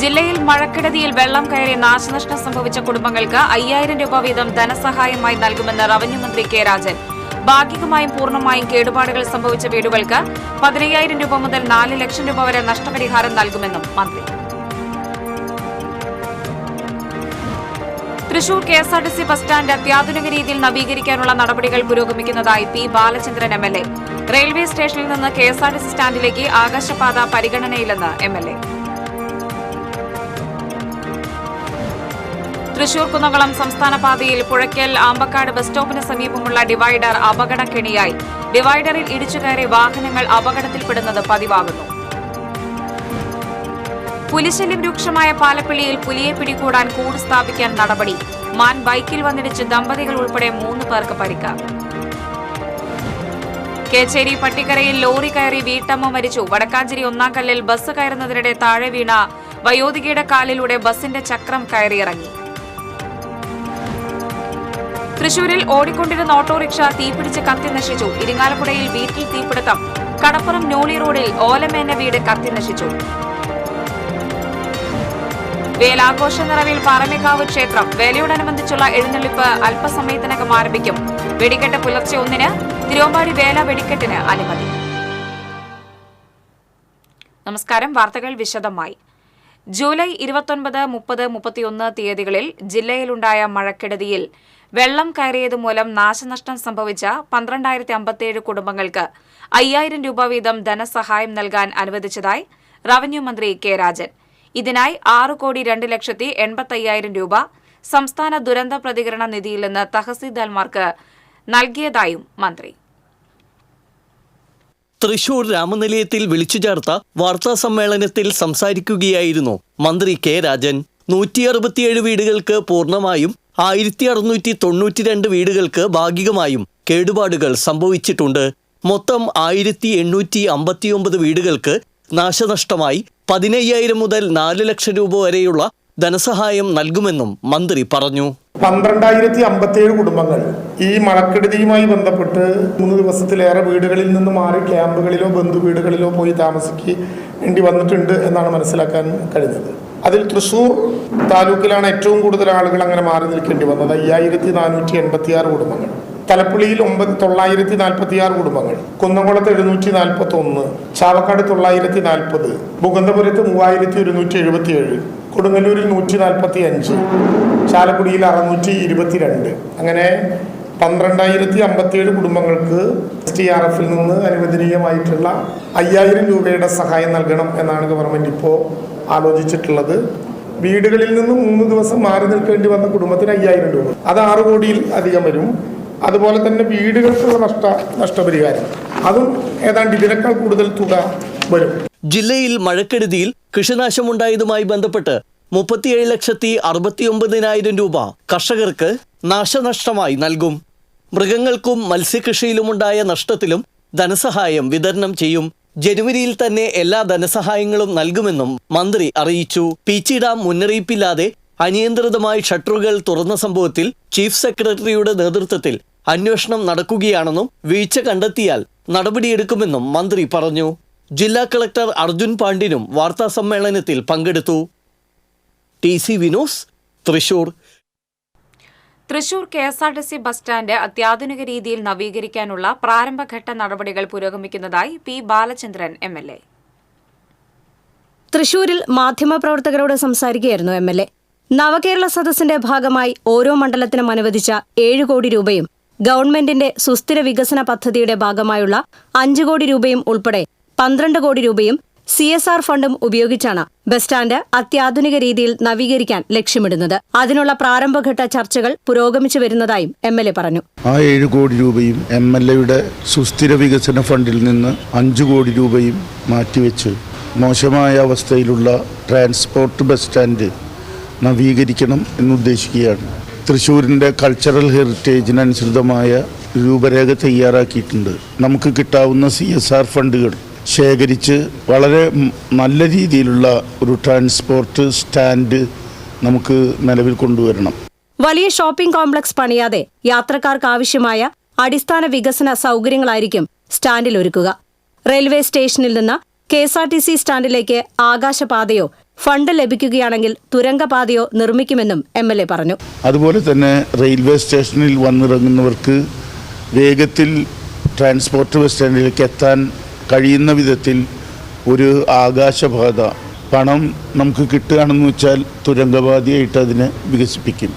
ജില്ലയിൽ മഴക്കെടുതിയിൽ വെള്ളം കയറി നാശനഷ്ടം സംഭവിച്ച കുടുംബങ്ങൾക്ക് 5000 രൂപ വീതം ധനസഹായമായി നൽകുമെന്ന് റവന്യൂ മന്ത്രി കെ രാജൻ. ഭാഗികമായും പൂർണ്ണമായും കേടുപാടുകൾ സംഭവിച്ച വീടുകൾക്ക് 15000 രൂപ മുതൽ 4 ലക്ഷം രൂപ വരെ നഷ്ടപരിഹാരം നൽകുമെന്നും മന്ത്രി. തൃശൂർ കെഎസ്ആർടിസി ബസ് സ്റ്റാൻഡ് അത്യാധുനിക രീതിയിൽ നവീകരിക്കാനുള്ള നടപടികൾ പുരോഗമിക്കുന്നതായി പി ബാലചന്ദ്രൻ എംഎൽഎ. റെയിൽവേ സ്റ്റേഷനിൽ നിന്ന് കെഎസ്ആർടിസി സ്റ്റാൻഡിലേക്ക് ആകാശപാത പരിഗണനയിലെന്ന് എംഎൽഎ. തൃശൂർ കുന്നംകുളം സംസ്ഥാന പാതയിൽ പുഴയ്ക്കൽ ആമ്പക്കാട് ബസ് സ്റ്റോപ്പിന് സമീപമുള്ള ഡിവൈഡർ അപകടക്കെണിയായി. ഡിവൈഡറിൽ ഇടിച്ചുകയറി വാഹനങ്ങൾ അപകടത്തിൽപ്പെടുന്നത് പതിവാകുന്നു. പുലിശല്യം രൂക്ഷമായ പാലപ്പിള്ളിയിൽ പുലിയെ പിടികൂടാൻ കൂട് സ്ഥാപിക്കാൻ നടപടി. മാൻ ബൈക്കിൽ വന്നിടിച്ച് ദമ്പതികൾ ഉൾപ്പെടെ 3 പേർക്ക് പരിക്ക്. കേച്ചേരി പട്ടിക്കരയിൽ ലോറി കയറി വീട്ടമ്മ മരിച്ചു. വടക്കാഞ്ചേരി ഒന്നാംകല്ലിൽ ബസ് കയറുന്നതിനിടെ താഴെ വീണ വയോധികയുടെ കാലിലൂടെ ബസിന്റെ ചക്രം കയറിയിറങ്ങി. തൃശൂരിൽ ഓടിക്കൊണ്ടിരുന്ന ഓട്ടോറിക്ഷ തീപിടിച്ച് കത്തി നശിച്ചു. ഇരിങ്ങാലക്കുടയിൽ വീട്ടിൽ തീപിടുത്തം. കടപ്പുറം നോളി റോഡിൽ ഓലമേന വീട് കത്തി നശിച്ചു. വേലാഘോഷ നിറവിൽ പാറമേക്കാവ് ക്ഷേത്രം. വേലയോടനുബന്ധിച്ചുള്ള എഴുന്നള്ളിപ്പ് അല്പസമയത്തിനകം ആരംഭിക്കും. വെടിക്കെട്ട് പുലർച്ചെ 1-ന്. തിരുവമ്പാടി വേല വെടിക്കെട്ടിന് അനുമതി. നമസ്കാരം. വാർത്തകൾ വിശദമായി. ജൂലൈ 29, 30, 31 തീയതികളിൽ ജില്ലയിലുണ്ടായ മഴക്കെടുതിയിൽ വെള്ളം കയറിയതുമൂലം നാശനഷ്ടം സംഭവിച്ച 12057 കുടുംബങ്ങൾക്ക് 5000 രൂപ വീതം ധനസഹായം നൽകാൻ അനുവദിച്ചതായി റവന്യൂ മന്ത്രി കെ രാജൻ. ഇതിനായി 6,02,85,000 രൂപ സംസ്ഥാന ദുരന്ത പ്രതികരണ നിധിയിൽ നിന്ന് തഹസീൽദാർമാർക്ക് നൽകിയതായും മന്ത്രി. തൃശൂർ രാമനിലയത്തിൽ വിളിച്ചു ചേർത്ത വാർത്താസമ്മേളനത്തിൽ സംസാരിക്കുകയായിരുന്നു മന്ത്രി കെ രാജൻ. 167 വീടുകൾക്ക് പൂർണ്ണമായും 1692 വീടുകൾക്ക് ഭാഗികമായും കേടുപാടുകൾ സംഭവിച്ചിട്ടുണ്ട്. മൊത്തം 1859 വീടുകൾക്ക് നാശനഷ്ടമായി 15000 മുതൽ 4 ലക്ഷം രൂപ വരെയുള്ള ധനസഹായം നൽകുമെന്നും മന്ത്രി പറഞ്ഞു. 12057 കുടുംബങ്ങൾ ഈ മഴക്കെടുതിയുമായി ബന്ധപ്പെട്ട് 3 ദിവസത്തിലേറെ വീടുകളിൽ നിന്ന് മാറി ക്യാമ്പുകളിലോ ബന്ധുവീടുകളിലോ പോയി താമസിക്കേണ്ടി വന്നിട്ടുണ്ട് എന്നാണ് മനസ്സിലാക്കാൻ കഴിഞ്ഞത്. അതിൽ തൃശൂർ താലൂക്കിലാണ് ഏറ്റവും കൂടുതൽ ആളുകൾ അങ്ങനെ മാറി നിൽക്കേണ്ടി വന്നത്. 5486 കുടുംബങ്ങൾ. തലപ്പള്ളിയിൽ 946 കുടുംബങ്ങൾ. കുന്നംകുളത്ത് 741, ചാവക്കാട് 940, മുകുന്ദപുരത്ത് 3177, കൊടുങ്ങല്ലൂരിൽ 145, ചാലക്കുടിയിൽ 622. അങ്ങനെ 12057 കുടുംബങ്ങൾക്ക് STRF-ൽ നിന്ന് അനുവദനീയമായിട്ടുള്ള 5000 രൂപയുടെ സഹായം നൽകണം എന്നാണ് ഗവൺമെന്റ് ഇപ്പോൾ ആലോചിച്ചിട്ടുള്ളത്. വീടുകളിൽ നിന്ന് 3 ദിവസം മാറി നിൽക്കേണ്ടി വന്ന കുടുംബത്തിന് 5000 രൂപ, അത് 6 കോടിയിൽ അധികം വരും. അതുപോലെ തന്നെ വീടുകൾക്കുള്ള നഷ്ടപരിഹാരം, അതും ഏതാണ്ട് ഇതിനേക്കാൾ കൂടുതൽ തുക വരും. ജില്ലയിൽ മഴക്കെടുതിയിൽ കൃഷിനാശമുണ്ടായതുമായി ബന്ധപ്പെട്ട് 37,69,000 രൂപ കർഷകർക്ക് നാശനഷ്ടമായി നൽകും. മൃഗങ്ങൾക്കും മത്സ്യകൃഷിയിലുമുണ്ടായ നഷ്ടത്തിലും ധനസഹായം വിതരണം ചെയ്യും. ജനുവരിയിൽ തന്നെ എല്ലാ ധനസഹായങ്ങളും നൽകുമെന്നും മന്ത്രി അറിയിച്ചു. പീച്ചി ഡാം മുന്നറിയിപ്പില്ലാതെ അനിയന്ത്രിതമായി ഷട്ടറുകൾ തുറന്ന സംഭവത്തിൽ ചീഫ് സെക്രട്ടറിയുടെ നേതൃത്വത്തിൽ അന്വേഷണം നടക്കുകയാണെന്നും വീഴ്ച കണ്ടെത്തിയാൽ നടപടിയെടുക്കുമെന്നും മന്ത്രി പറഞ്ഞു. ജില്ലാ കളക്ടർ അർജുൻ പാണ്ഡ്യനും വാർത്താസമ്മേളനത്തിൽ പങ്കെടുത്തു. TC വിനോസ്, Thrissur. Thrissur KSRTC bus stand അത്യാധുനിക രീതിയിൽ നവീകരിക്കാനുള്ള പ്രാരംഭഘട്ട നടപടികൾ പുരോഗമിക്കുന്നതായി പി ബാലചന്ദ്രൻ എംഎൽഎ. തൃശൂരിൽ മാധ്യമപ്രവർത്തകരോട് സംസാരിക്കുകയായിരുന്നു എംഎൽഎ. നവകേരള സദസ്സിന്റെ ഭാഗമായി ഓരോ മണ്ഡലത്തിനും അനുവദിച്ച 7 കോടി രൂപയും ഗവൺമെന്റിന്റെ സുസ്ഥിര വികസന പദ്ധതിയുടെ ഭാഗമായുള്ള 5 കോടി രൂപയും ഉൾപ്പെടെ 12 കോടി രൂപയും CSR ഫണ്ടും ഉപയോഗിച്ചാണ് ബസ് സ്റ്റാൻഡ് അത്യാധുനിക രീതിയിൽ നവീകരിക്കാൻ ലക്ഷ്യമിടുന്നത്. അതിനുള്ള പ്രാരംഭഘട്ട ചർച്ചകൾ പുരോഗമിച്ചു വരുന്നതായും എംഎൽഎ പറഞ്ഞു. ആ 7 കോടി രൂപയും MLAയുടെ സുസ്ഥിര വികസന ഫണ്ടിൽ നിന്ന് 5 കോടി രൂപയും മാറ്റിവെച്ച് മോശമായ അവസ്ഥയിലുള്ള ട്രാൻസ്പോർട്ട് ബസ് സ്റ്റാൻഡ് നവീകരിക്കണം എന്നുദ്ദേശിക്കുകയാണ്. തൃശ്ശൂരിൻ്റെ കൾച്ചറൽ ഹെറിറ്റേജിനനുസൃതമായ രൂപരേഖ തയ്യാറാക്കിയിട്ടുണ്ട്. നമുക്ക് കിട്ടാവുന്ന CSR ഫണ്ടുകൾ ശേഖരിച്ച് വളരെ നല്ല രീതിയിലുള്ള ഒരു ട്രാൻസ്പോർട്ട് സ്റ്റാൻഡ് നമുക്ക് നിലവിൽ കൊണ്ടുവരണം. വലിയ ഷോപ്പിംഗ് കോംപ്ലക്സ് പണിയാതെ യാത്രക്കാർക്ക് ആവശ്യമായ അടിസ്ഥാന വികസന സൗകര്യങ്ങളായിരിക്കും സ്റ്റാൻഡിൽ ഒരുക്കുക. റെയിൽവേ സ്റ്റേഷനിൽ നിന്ന് KSRTC സ്റ്റാൻഡിലേക്ക് ആകാശപാതയോ ഫണ്ട് ലഭിക്കുകയാണെങ്കിൽ തുരങ്കപാതയോ നിർമ്മിക്കുമെന്നും MLA പറഞ്ഞു. അതുപോലെ തന്നെ റെയിൽവേ സ്റ്റേഷനിൽ വന്നിറങ്ങുന്നവർക്ക് വേഗത്തിൽ ട്രാൻസ്പോർട്ട് ബസ് സ്റ്റാൻഡിലേക്ക് എത്താൻ കഴിയുന്ന വിധത്തിൽ ഒരു ആകാശപാത പണം നമുക്ക് കിട്ടുകയാണെന്ന് വെച്ചാൽ തുരങ്കപാതയായിട്ട് അതിനെ വികസിപ്പിക്കും.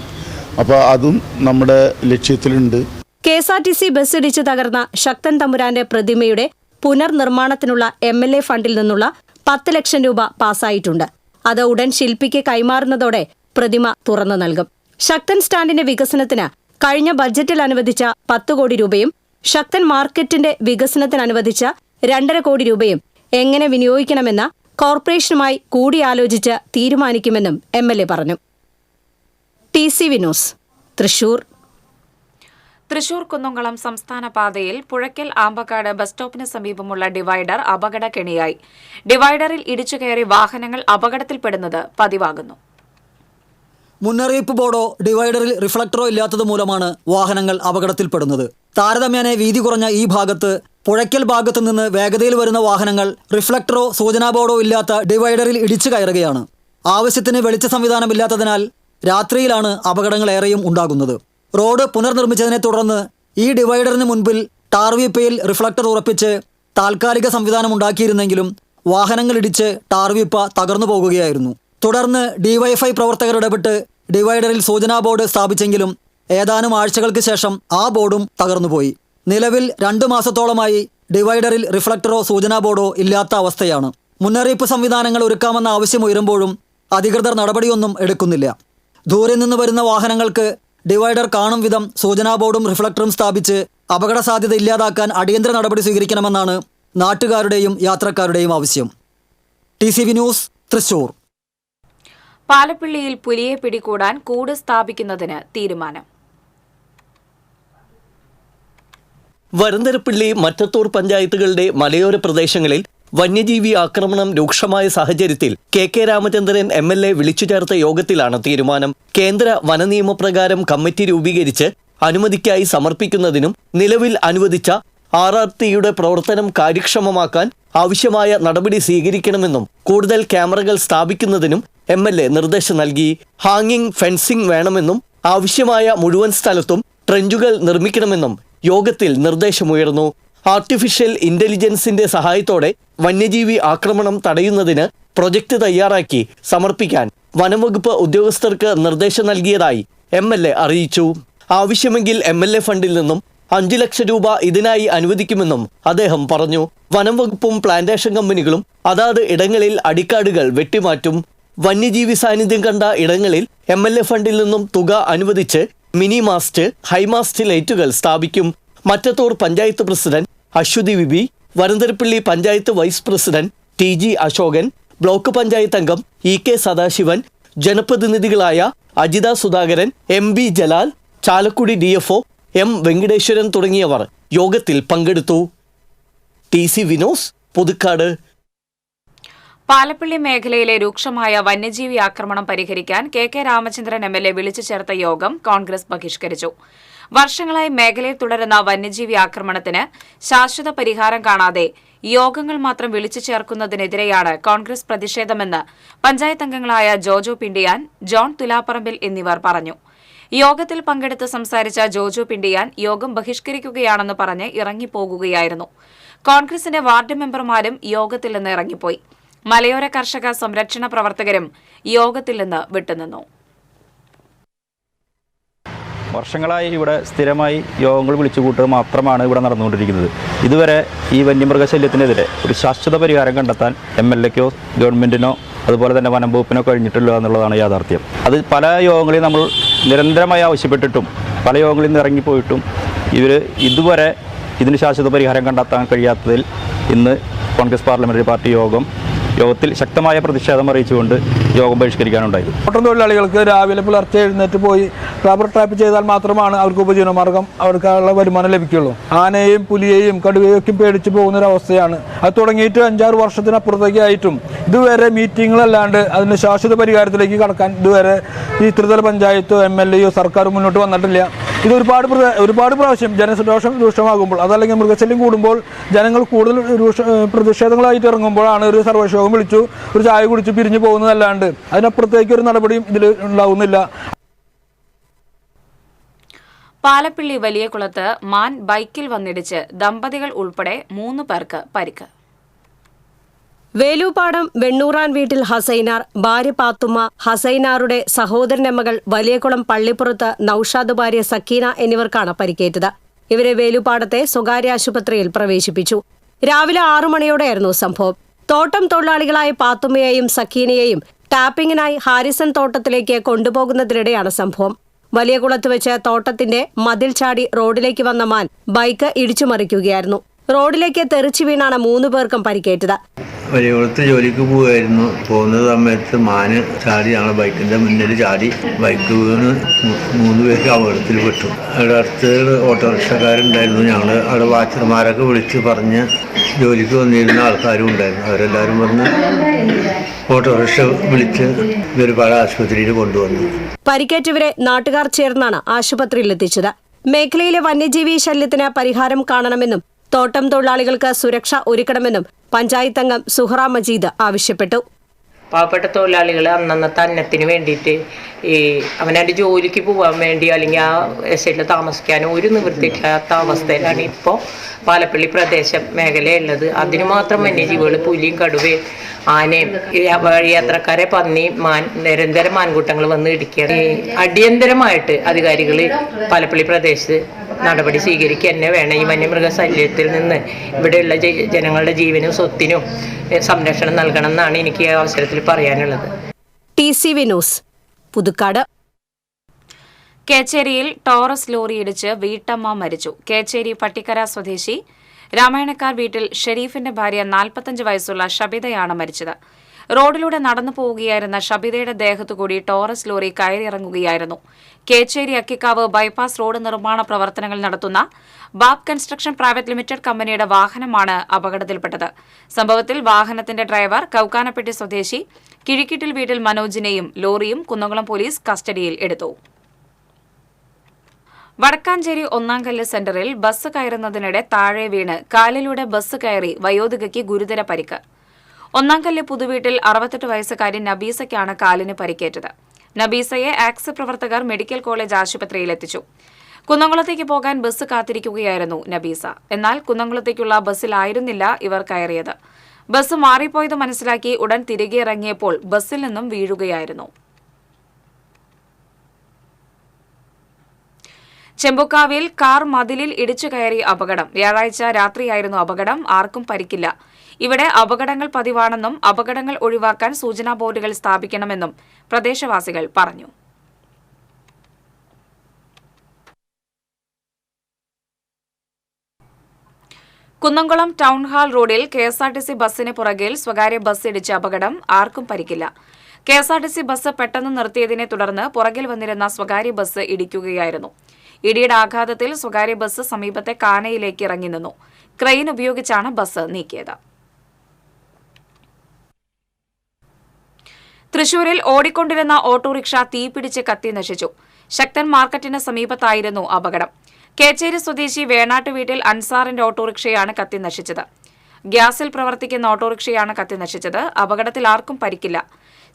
അപ്പോൾ അതും നമ്മുടെ ലക്ഷ്യത്തിലുണ്ട്. KSRTC ബസ് ഇടിച്ച് തകർന്ന ശക്തൻ തമ്പുരാന്റെ പ്രതിമയുടെ പുനർനിർമ്മാണത്തിനുള്ള MLA ഫണ്ടിൽ നിന്നുള്ള 10 ലക്ഷം രൂപ പാസ്സായിട്ടുണ്ട്. അത് ഉടൻ ശില്പിക്ക് കൈമാറുന്നതോടെ പ്രതിമ തുറന്നു നൽകും. ശക്തൻ സ്റ്റാൻഡിന്റെ വികസനത്തിന് കഴിഞ്ഞ ബജറ്റിൽ അനുവദിച്ച 10 കോടി രൂപയും ശക്തൻ മാർക്കറ്റിന്റെ വികസനത്തിന് അനുവദിച്ച 2.5 കോടി രൂപയും എങ്ങനെ വിനിയോഗിക്കണമെന്ന് കോർപ്പറേഷനുമായി കൂടിയാലോചിച്ച് തീരുമാനിക്കുമെന്നും MLA പറഞ്ഞു. TCV news, Thrissur. തൃശൂർ കുന്നംകുളം സംസ്ഥാന പാതയിൽ പുഴയ്ക്കൽ ആമ്പക്കാട് ബസ് സ്റ്റോപ്പിന് സമീപമുള്ള ഡിവൈഡർ അപകടക്കെണിയായി. ഡിവൈഡറിൽ ഇടിച്ചുകയറി വാഹനങ്ങൾ അപകടത്തിൽപ്പെടുന്നത് പതിവാകുന്നു. മുന്നറിയിപ്പ് ബോർഡോ ഡിവൈഡറിൽ റിഫ്ലക്ടറോ ഇല്ലാത്തത് മൂലമാണ് വാഹനങ്ങൾ അപകടത്തിൽപ്പെടുന്നത്. താരതമ്യേന വീതി കുറഞ്ഞ ഈ ഭാഗത്ത് പുഴയ്ക്കൽ ഭാഗത്തു നിന്ന് വേഗതയിൽ വരുന്ന വാഹനങ്ങൾ റിഫ്ലക്ടറോ സൂചനാ ബോർഡോ ഇല്ലാത്ത ഡിവൈഡറിൽ ഇടിച്ചു കയറുകയാണ്. ആവശ്യത്തിന് വെളിച്ച സംവിധാനമില്ലാത്തതിനാൽ രാത്രിയിലാണ് അപകടങ്ങൾ ഏറെയും ഉണ്ടാകുന്നത്. റോഡ് പുനർനിർമ്മിച്ചതിനെ തുടർന്ന് ഈ ഡിവൈഡറിന് മുൻപിൽ ടാർവീപ്പയിൽ റിഫ്ലക്ടർ ഉറപ്പിച്ച് താൽക്കാലിക സംവിധാനം ഉണ്ടാക്കിയിരുന്നെങ്കിലും വാഹനങ്ങൾ ഇടിച്ച് ടാർവീപ്പ തകർന്നു പോകുകയായിരുന്നു. തുടർന്ന് DYFI പ്രവർത്തകർ ഇടപെട്ട് ഡിവൈഡറിൽ സൂചനാ ബോർഡ് സ്ഥാപിച്ചെങ്കിലും ഏതാനും ആഴ്ചകൾക്ക് ശേഷം ആ ബോർഡും തകർന്നുപോയി. നിലവിൽ 2 മാസത്തോളമായി ഡിവൈഡറിൽ റിഫ്ലക്ടറോ സൂചനാ ബോർഡോ ഇല്ലാത്ത അവസ്ഥയാണ്. മുന്നറിയിപ്പ് സംവിധാനങ്ങൾ ഒരുക്കാമെന്ന ആവശ്യം ഉയരുമ്പോഴും അധികൃതർ നടപടിയൊന്നും എടുക്കുന്നില്ല. ദൂരെ നിന്ന് വരുന്ന വാഹനങ്ങൾക്ക് ഡിവൈഡർ കാണും വിധം സൂചനാ ബോർഡും റിഫ്ലക്ടറും സ്ഥാപിച്ച് അപകട സാധ്യത ഇല്ലാതാക്കാൻ അടിയന്തര നടപടി സ്വീകരിക്കണമെന്നാണ് നാട്ടുകാരുടെയും യാത്രക്കാരുടെയും ആവശ്യം. TCV news, Thrissur. പാലപ്പിള്ളിയിൽ പുലിയെ പിടികൂടാൻ കൂട് സ്ഥാപിക്കുന്നതിന് തീരുമാനം. വരന്തരപ്പിള്ളി, മറ്റത്തൂർ പഞ്ചായത്തുകളുടെ മലയോര പ്രദേശങ്ങളിൽ വന്യജീവി ആക്രമണം രൂക്ഷമായ സാഹചര്യത്തിൽ KK രാമചന്ദ്രൻ MLA വിളിച്ചു ചേർത്ത യോഗത്തിലാണ് തീരുമാനം. കേന്ദ്ര വനനിയമപ്രകാരം കമ്മിറ്റി രൂപീകരിച്ച് അനുമതിക്കായി സമർപ്പിക്കുന്നതിനും നിലവിൽ അനുവദിച്ച RRTയുടെ പ്രവർത്തനം കാര്യക്ഷമമാക്കാൻ ആവശ്യമായ നടപടി സ്വീകരിക്കണമെന്നും കൂടുതൽ ക്യാമറകൾ സ്ഥാപിക്കുന്നതിനും MLA നിർദ്ദേശം നൽകി. ഹാങ്ങിങ് ഫെൻസിംഗ് വേണമെന്നും ആവശ്യമായ മുഴുവൻ സ്ഥലത്തും ട്രെഞ്ചുകൾ നിർമ്മിക്കണമെന്നും യോഗത്തിൽ നിർദ്ദേശമുയർന്നു. ആർട്ടിഫിഷ്യൽ ഇന്റലിജൻസിന്റെ സഹായത്തോടെ വന്യജീവി ആക്രമണം തടയുന്നതിന് പ്രൊജക്ട് തയ്യാറാക്കി സമർപ്പിക്കാൻ വനംവകുപ്പ് ഉദ്യോഗസ്ഥർക്ക് നിർദ്ദേശം നൽകിയതായി MLA അറിയിച്ചു. ആവശ്യമെങ്കിൽ MLA ഫണ്ടിൽ നിന്നും 5 ലക്ഷം രൂപ ഇതിനായി അനുവദിക്കുമെന്നും അദ്ദേഹം പറഞ്ഞു. വനംവകുപ്പും പ്ലാന്റേഷൻ കമ്പനികളും അതാത് ഇടങ്ങളിൽ അടിക്കാടുകൾ വെട്ടിമാറ്റും. വന്യജീവി സാന്നിധ്യം കണ്ട ഇടങ്ങളിൽ MLA ഫണ്ടിൽ നിന്നും തുക അനുവദിച്ച് മിനി മാസ്റ്റ്, ഹൈമാസ്റ്റ് ലൈറ്റുകൾ സ്ഥാപിക്കും. Mattathur panchayat president Aswathi V B, Varantharappilly panchayat vice president TG Ashokan, block panchayat അംഗം EK Sadasivan, ജനപ്രതിനിധികളായ Ajitha Sudhakaran, MB Jalal, Chalakudy DFO M Venkateswaran തുടങ്ങിയവർ യോഗത്തിൽ പങ്കെടുത്തു. TCV news, Puthukkad. പാലപ്പിള്ളി മേഖലയിലെ രൂക്ഷമായ വന്യജീവി ആക്രമണം പരിഹരിക്കാൻ KK രാമചന്ദ്രൻ MLA വിളിച്ചു ചേർത്ത യോഗം കോൺഗ്രസ് ബഹിഷ്കരിച്ചു. വർഷങ്ങളായി മേഖലയിൽ തുടരുന്ന വന്യജീവി ആക്രമണത്തിന് ശാശ്വത പരിഹാരം കാണാതെ യോഗങ്ങൾ മാത്രം വിളിച്ചു ചേർക്കുന്നതിനെതിരെയാണ് കോൺഗ്രസ് പ്രതിഷേധമെന്ന് പഞ്ചായത്ത് അംഗങ്ങളായ ജോജോ പിണ്ടിയാൻ, ജോൺ തുലാപ്പറമ്പിൽ എന്നിവർ പറഞ്ഞു. യോഗത്തിൽ പങ്കെടുത്ത് സംസാരിച്ച ജോജോ പിണ്ടിയാൻ യോഗം ബഹിഷ്കരിക്കുകയാണെന്ന് പറഞ്ഞ് ഇറങ്ങിപ്പോകുകയായിരുന്നു. കോൺഗ്രസിന്റെ വാർഡ് മെമ്പർമാരും യോഗത്തിൽ നിന്ന് ഇറങ്ങിപ്പോയി. മലയോര കർഷക സംരക്ഷണ പ്രവർത്തകരും യോഗത്തിൽ നിന്ന് വിട്ടുനിന്നു. വർഷങ്ങളായി ഇവിടെ സ്ഥിരമായി യോഗങ്ങൾ വിളിച്ചുകൂട്ടുക മാത്രമാണ് ഇവിടെ നടന്നുകൊണ്ടിരിക്കുന്നത്. ഇതുവരെ ഈ വന്യമൃഗശല്യത്തിനെതിരെ ഒരു ശാശ്വത പരിഹാരം കണ്ടെത്താൻ MLAക്കോ ഗവൺമെൻറ്റിനോ അതുപോലെ തന്നെ വനം വകുപ്പിനോ കഴിഞ്ഞിട്ടില്ല എന്നുള്ളതാണ് യാഥാർത്ഥ്യം. അത് പല യോഗങ്ങളിൽ നമ്മൾ നിരന്തരമായി ആവശ്യപ്പെട്ടിട്ടും പല യോഗങ്ങളിൽ നിന്ന് ഇറങ്ങിപ്പോയിട്ടും ഇതുവരെ ഇതിന് ശാശ്വത പരിഹാരം കണ്ടെത്താൻ കഴിയാത്തതിൽ ഇന്ന് കോൺഗ്രസ് പാർലമെൻ്ററി പാർട്ടി യോഗത്തിൽ ശക്തമായ പ്രതിഷേധം അറിയിച്ചുകൊണ്ട് യോഗം ബഹിഷ്കരിക്കാനുണ്ടായത്. ഓട്ടം തൊഴിലാളികൾക്ക് രാവിലെ പുലർച്ചെ എഴുന്നേറ്റ് പോയി റബ്ബർ ട്രാപ്പ് ചെയ്താൽ മാത്രമാണ് അവർക്ക് ഉപജീവനമാർഗം, അവർക്കുള്ള വരുമാനം ലഭിക്കുള്ളൂ. ആനയെയും പുലിയെയും കടുവയൊക്കെ പേടിച്ച് പോകുന്നൊരവസ്ഥയാണ്. അത് തുടങ്ങിയിട്ട് 5-6 വർഷത്തിനപ്പുറത്തേക്ക് ആയിട്ടും ഇതുവരെ മീറ്റിങ്ങുകളല്ലാണ്ട് അതിന് ശാശ്വത പരിഹാരത്തിലേക്ക് കടക്കാൻ ഇതുവരെ ഈ ത്രിതല പഞ്ചായത്തോ MLA യോ സർക്കാർ മുന്നോട്ട് വന്നിട്ടില്ല. ഇത് ഒരുപാട് പ്രാവശ്യം ജനരോഷം രൂക്ഷമാകുമ്പോൾ, അതല്ലെങ്കിൽ മൃഗശല്യം കൂടുമ്പോൾ ജനങ്ങൾ കൂടുതൽ പ്രതിഷേധങ്ങളായിട്ട് ഇറങ്ങുമ്പോഴാണ് ഒരു സർവ്വയോഗം വിളിച്ചു ഒരു ചായ കുടിച്ച് പിരിഞ്ഞു പോകുന്നതല്ലാണ്ട് അതിനപ്പുറത്തേക്ക് ഒരു നടപടിയും ഇതിൽ ഉണ്ടാവുന്നില്ല. പാലപ്പിള്ളി വലിയകുളത്ത് മാൻ ബൈക്കിൽ വന്നിടിച്ച് ദമ്പതികൾ ഉൾപ്പെടെ 3 പേർക്ക് പരിക്ക്. വേലൂപ്പാടം വെണ്ണൂറാൻ വീട്ടിൽ ഹസൈനാർ, ഭാര്യ പാത്തുമ്മ, ഹസൈനാറുടെ സഹോദരന്റെ മകൾ വലിയകുളം പള്ളിപ്പുറത്ത് നൌഷാദ് ഭാര്യ സക്കീന എന്നിവർക്കാണ് പരിക്കേറ്റത്. ഇവരെ വേലൂപ്പാടത്തെ സ്വകാര്യ ആശുപത്രിയിൽ പ്രവേശിപ്പിച്ചു. രാവിലെ 6 മണിയോടെയായിരുന്നു സംഭവം. തോട്ടം തൊഴിലാളികളായ പാത്തുമ്മയെയും സക്കീനയെയും ടാപ്പിങ്ങിനായി ഹാരിസൺ തോട്ടത്തിലേക്ക് കൊണ്ടുപോകുന്നതിനിടെയാണ് സംഭവം. വലിയകുളത്ത് വെച്ച് തോട്ടത്തിന്റെ മതിൽ ചാടി റോഡിലേക്ക് വന്ന മാൻ ബൈക്ക് ഇടിച്ചുമറിക്കുകയായിരുന്നു. റോഡിലേക്ക് തെറിച്ചു വീണാണ് 3 പേർക്കും പരിക്കേറ്റത്. വലിയകുളത്ത് ജോലിക്ക് പോകുന്ന സമയത്ത് മാന് ചാടി ഞങ്ങളുടെ ബൈക്കിന്റെ മുന്നിൽ ചാടി ബൈക്ക് വീണ് 3 പേർക്ക് അപകടത്തിൽ പെട്ടു. അവിടെ അടുത്ത് ഓട്ടോറിക്ഷക്കാരുണ്ടായിരുന്നു. ഞങ്ങൾ അവിടെ വാച്ചർമാരൊക്കെ വിളിച്ച് പറഞ്ഞ് ജോലിക്ക് വന്നിരുന്ന ആൾക്കാരും ഉണ്ടായിരുന്നു. അവരെല്ലാവരും പറഞ്ഞ് ഓട്ടോറിക്ഷ വിളിച്ച് ഒരുപാട് ആശുപത്രിയിൽ കൊണ്ടുവന്നു. പരിക്കേറ്റവരെ നാട്ടുകാർ ചേർന്നാണ് ആശുപത്രിയിൽ എത്തിച്ചത്. മേഖലയിലെ വന്യജീവി ശല്യത്തിന് പരിഹാരം കാണണമെന്നും തോട്ടം തൊഴിലാളികൾക്ക് സുരക്ഷ ഒരുക്കണമെന്നും പഞ്ചായത്ത് അംഗം സുഹറ മജീദ് ആവശ്യപ്പെട്ടു. പാവപ്പെട്ട തൊഴിലാളികൾ അന്നന്നത്തെ അന്നത്തിന് വേണ്ടിയിട്ട് അവനവൻ്റെ ജോലിക്ക് പോകാൻ വേണ്ടി അല്ലെങ്കിൽ ആ എസ്റ്റേറ്റിൽ താമസിക്കാനും ഒരു നിവൃത്തിയില്ലാത്ത അവസ്ഥയിലാണ് ഇപ്പോൾ പാലപ്പള്ളി പ്രദേശം മേഖലയുള്ളത്. അതിന് മാത്രം വന്യജീവികൾ പുലിയും കടുവയും ആനയും വഴിയാത്രക്കാരെ പന്നിയും നിരന്തരം മാൻകൂട്ടങ്ങൾ വന്ന് ഇടിക്കുകയാണ്. അടിയന്തരമായിട്ട് അധികാരികൾ പാലപ്പള്ളി പ്രദേശത്ത് നടപടി സ്വീകരിക്കുക തന്നെ വേണം. ഈ വന്യമൃഗശല്യത്തിൽ നിന്ന് ഇവിടെയുള്ള ജനങ്ങളുടെ ജീവനും സ്വത്തിനും സംരക്ഷണം നൽകണം എന്നാണ് എനിക്ക് ഈ അവസരത്തിൽ പറയാനുള്ളത്. TCV news, Puthukkad. കേച്ചേരിയിൽ ടോറസ് ലോറി ഇടിച്ച് വീട്ടമ്മ മരിച്ചു. കേച്ചേരി പട്ടിക്കര സ്വദേശി രാമായണക്കാർ വീട്ടിൽ ഷെരീഫിന്റെ ഭാര്യ 45 വയസ്സുള്ള ഷബിതയാണ് മരിച്ചത്. റോഡിലൂടെ നടന്നു പോവുകയായിരുന്ന ഷബിതയുടെ ദേഹത്തുകൂടി ടോറസ് ലോറി കയറിയിറങ്ങുകയായിരുന്നു. കേച്ചേരി അക്കിക്കാവ് ബൈപ്പാസ് റോഡ് നിർമ്മാണ പ്രവർത്തനങ്ങൾ നടത്തുന്ന ബാബ് കൺസ്ട്രക്ഷൻ പ്രൈവറ്റ് ലിമിറ്റഡ് കമ്പനിയുടെ വാഹനമാണ് അപകടത്തിൽപ്പെട്ടത്. സംഭവത്തിൽ വാഹനത്തിന്റെ ഡ്രൈവർ കൌക്കാനപ്പെട്ടി സ്വദേശി കിഴിക്കിട്ടിൽ വീട്ടിൽ മനോജിനെയും ലോറിയും കുന്നംകുളം പോലീസ് കസ്റ്റഡിയിൽ എടുത്തു. വടക്കാഞ്ചേരി ഒന്നാംകല്ല് സെന്ററിൽ ബസ് കയറുന്നതിനിടെ താഴെ വീണ് കാലിലൂടെ ബസ് കയറി വയോധികയ്ക്ക് ഗുരുതര പരിക്ക്. ഒന്നാംകല്ല് പുതുവീട്ടിൽ 68 വയസ്സുകാരി നബീസയ്ക്കാണ് കാലിന് പരിക്കേറ്റത്. നബീസയെ ആക്സ് പ്രവർത്തകർ മെഡിക്കൽ കോളേജ് ആശുപത്രിയിൽ എത്തിച്ചു. കുന്നംകുളത്തേക്ക് പോകാൻ ബസ് കാത്തിരിക്കുകയായിരുന്നു നബീസ. എന്നാൽ കുന്നംകുളത്തേക്കുള്ള ബസ്സിലായിരുന്നില്ല ഇവർ കയറിയത്. ബസ് മാറിപ്പോയത് മനസ്സിലാക്കി ഉടൻ തിരികെ ഇറങ്ങിയപ്പോൾ ബസ്സിൽ നിന്നും വീഴുകയായിരുന്നു. ചെമ്പുക്കാവിൽ കാർ മതിലിൽ ഇടിച്ചു കയറി അപകടം. വ്യാഴാഴ്ച രാത്രിയായിരുന്നു അപകടം. ആർക്കും പരിക്കില്ല. ഇവിടെ അപകടങ്ങൾ പതിവാണെന്നും അപകടങ്ങൾ ഒഴിവാക്കാൻ സൂചനാ ബോർഡുകൾ സ്ഥാപിക്കണമെന്നും പ്രദേശവാസികൾ പറഞ്ഞു. കുന്നംകുളം ടൗൺഹാൾ റോഡിൽ KSRTC ബസ്സിന് പുറകിൽ സ്വകാര്യ ബസ് ഇടിച്ച അപകടം. ആർക്കും പരിക്കില്ല. KSRTC ബസ് പെട്ടെന്ന് നിർത്തിയതിനെ തുടർന്ന് പുറകിൽ വന്നിരുന്ന സ്വകാര്യ ബസ് ഇടിക്കുകയായിരുന്നു. ഇടിയുടെ ആഘാതത്തിൽ സ്വകാര്യ ബസ് സമീപത്തെ കാനയിലേക്ക് ഇറങ്ങി നിന്നു. ക്രെയിൻ ഉപയോഗിച്ചാണ് ബസ് നീക്കിയത്. തൃശൂരിൽ ഓടിക്കൊണ്ടിരുന്ന ഓട്ടോറിക്ഷ തീപിടിച്ച് കത്തി നശിച്ചു. ശക്തൻ മാർക്കറ്റിന് സമീപത്തായിരുന്നു അപകടം. കേച്ചേരി സ്വദേശി വേണാട്ട് വീട്ടിൽ അൻസാറിന്റെ ഓട്ടോറിക്ഷയാണ് കത്തി നശിച്ചത്. ഗ്യാസിൽ പ്രവർത്തിക്കുന്ന ഓട്ടോറിക്ഷയാണ് കത്തി നശിച്ചത്. അപകടത്തിൽ ആർക്കും പരിക്കില്ല.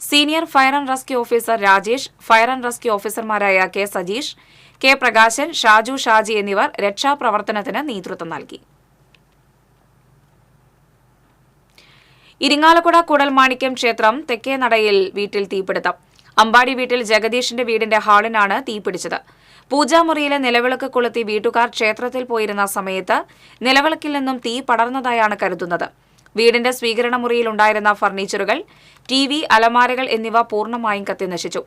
Senior fire and rescue officer Rajesh, fire and rescue ഓഫീസർമാരായ K സജീഷ്, K പ്രകാശൻ, ഷാജു ഷാജി എന്നിവർ രക്ഷാപ്രവർത്തനത്തിന് നേതൃത്വം നൽകി. ഇരിങ്ങാലക്കുട കൂടൽമാണിക്യം ക്ഷേത്രം തെക്കേനടയിൽ വീട്ടിൽ തീപിടുത്തം. അമ്പാടി വീട്ടിൽ ജഗദീഷിന്റെ വീടിന്റെ ഹാളിനാണ് തീപിടിച്ചത്. പൂജാമുറിയിലെ നിലവിളക്ക് കൊളുത്തി വീട്ടുകാർ ക്ഷേത്രത്തിൽ പോയിരുന്ന സമയത്ത് നിലവിളക്കിൽ നിന്നും തീ പടർന്നതായാണ് കരുതുന്നത്. വീടിന്റെ സ്വീകരണ മുറിയിലുണ്ടായിരുന്ന ഫർണിച്ചറുകൾ, TV, അലമാരകൾ എന്നിവ പൂർണ്ണമായും കത്തിനശിച്ചു.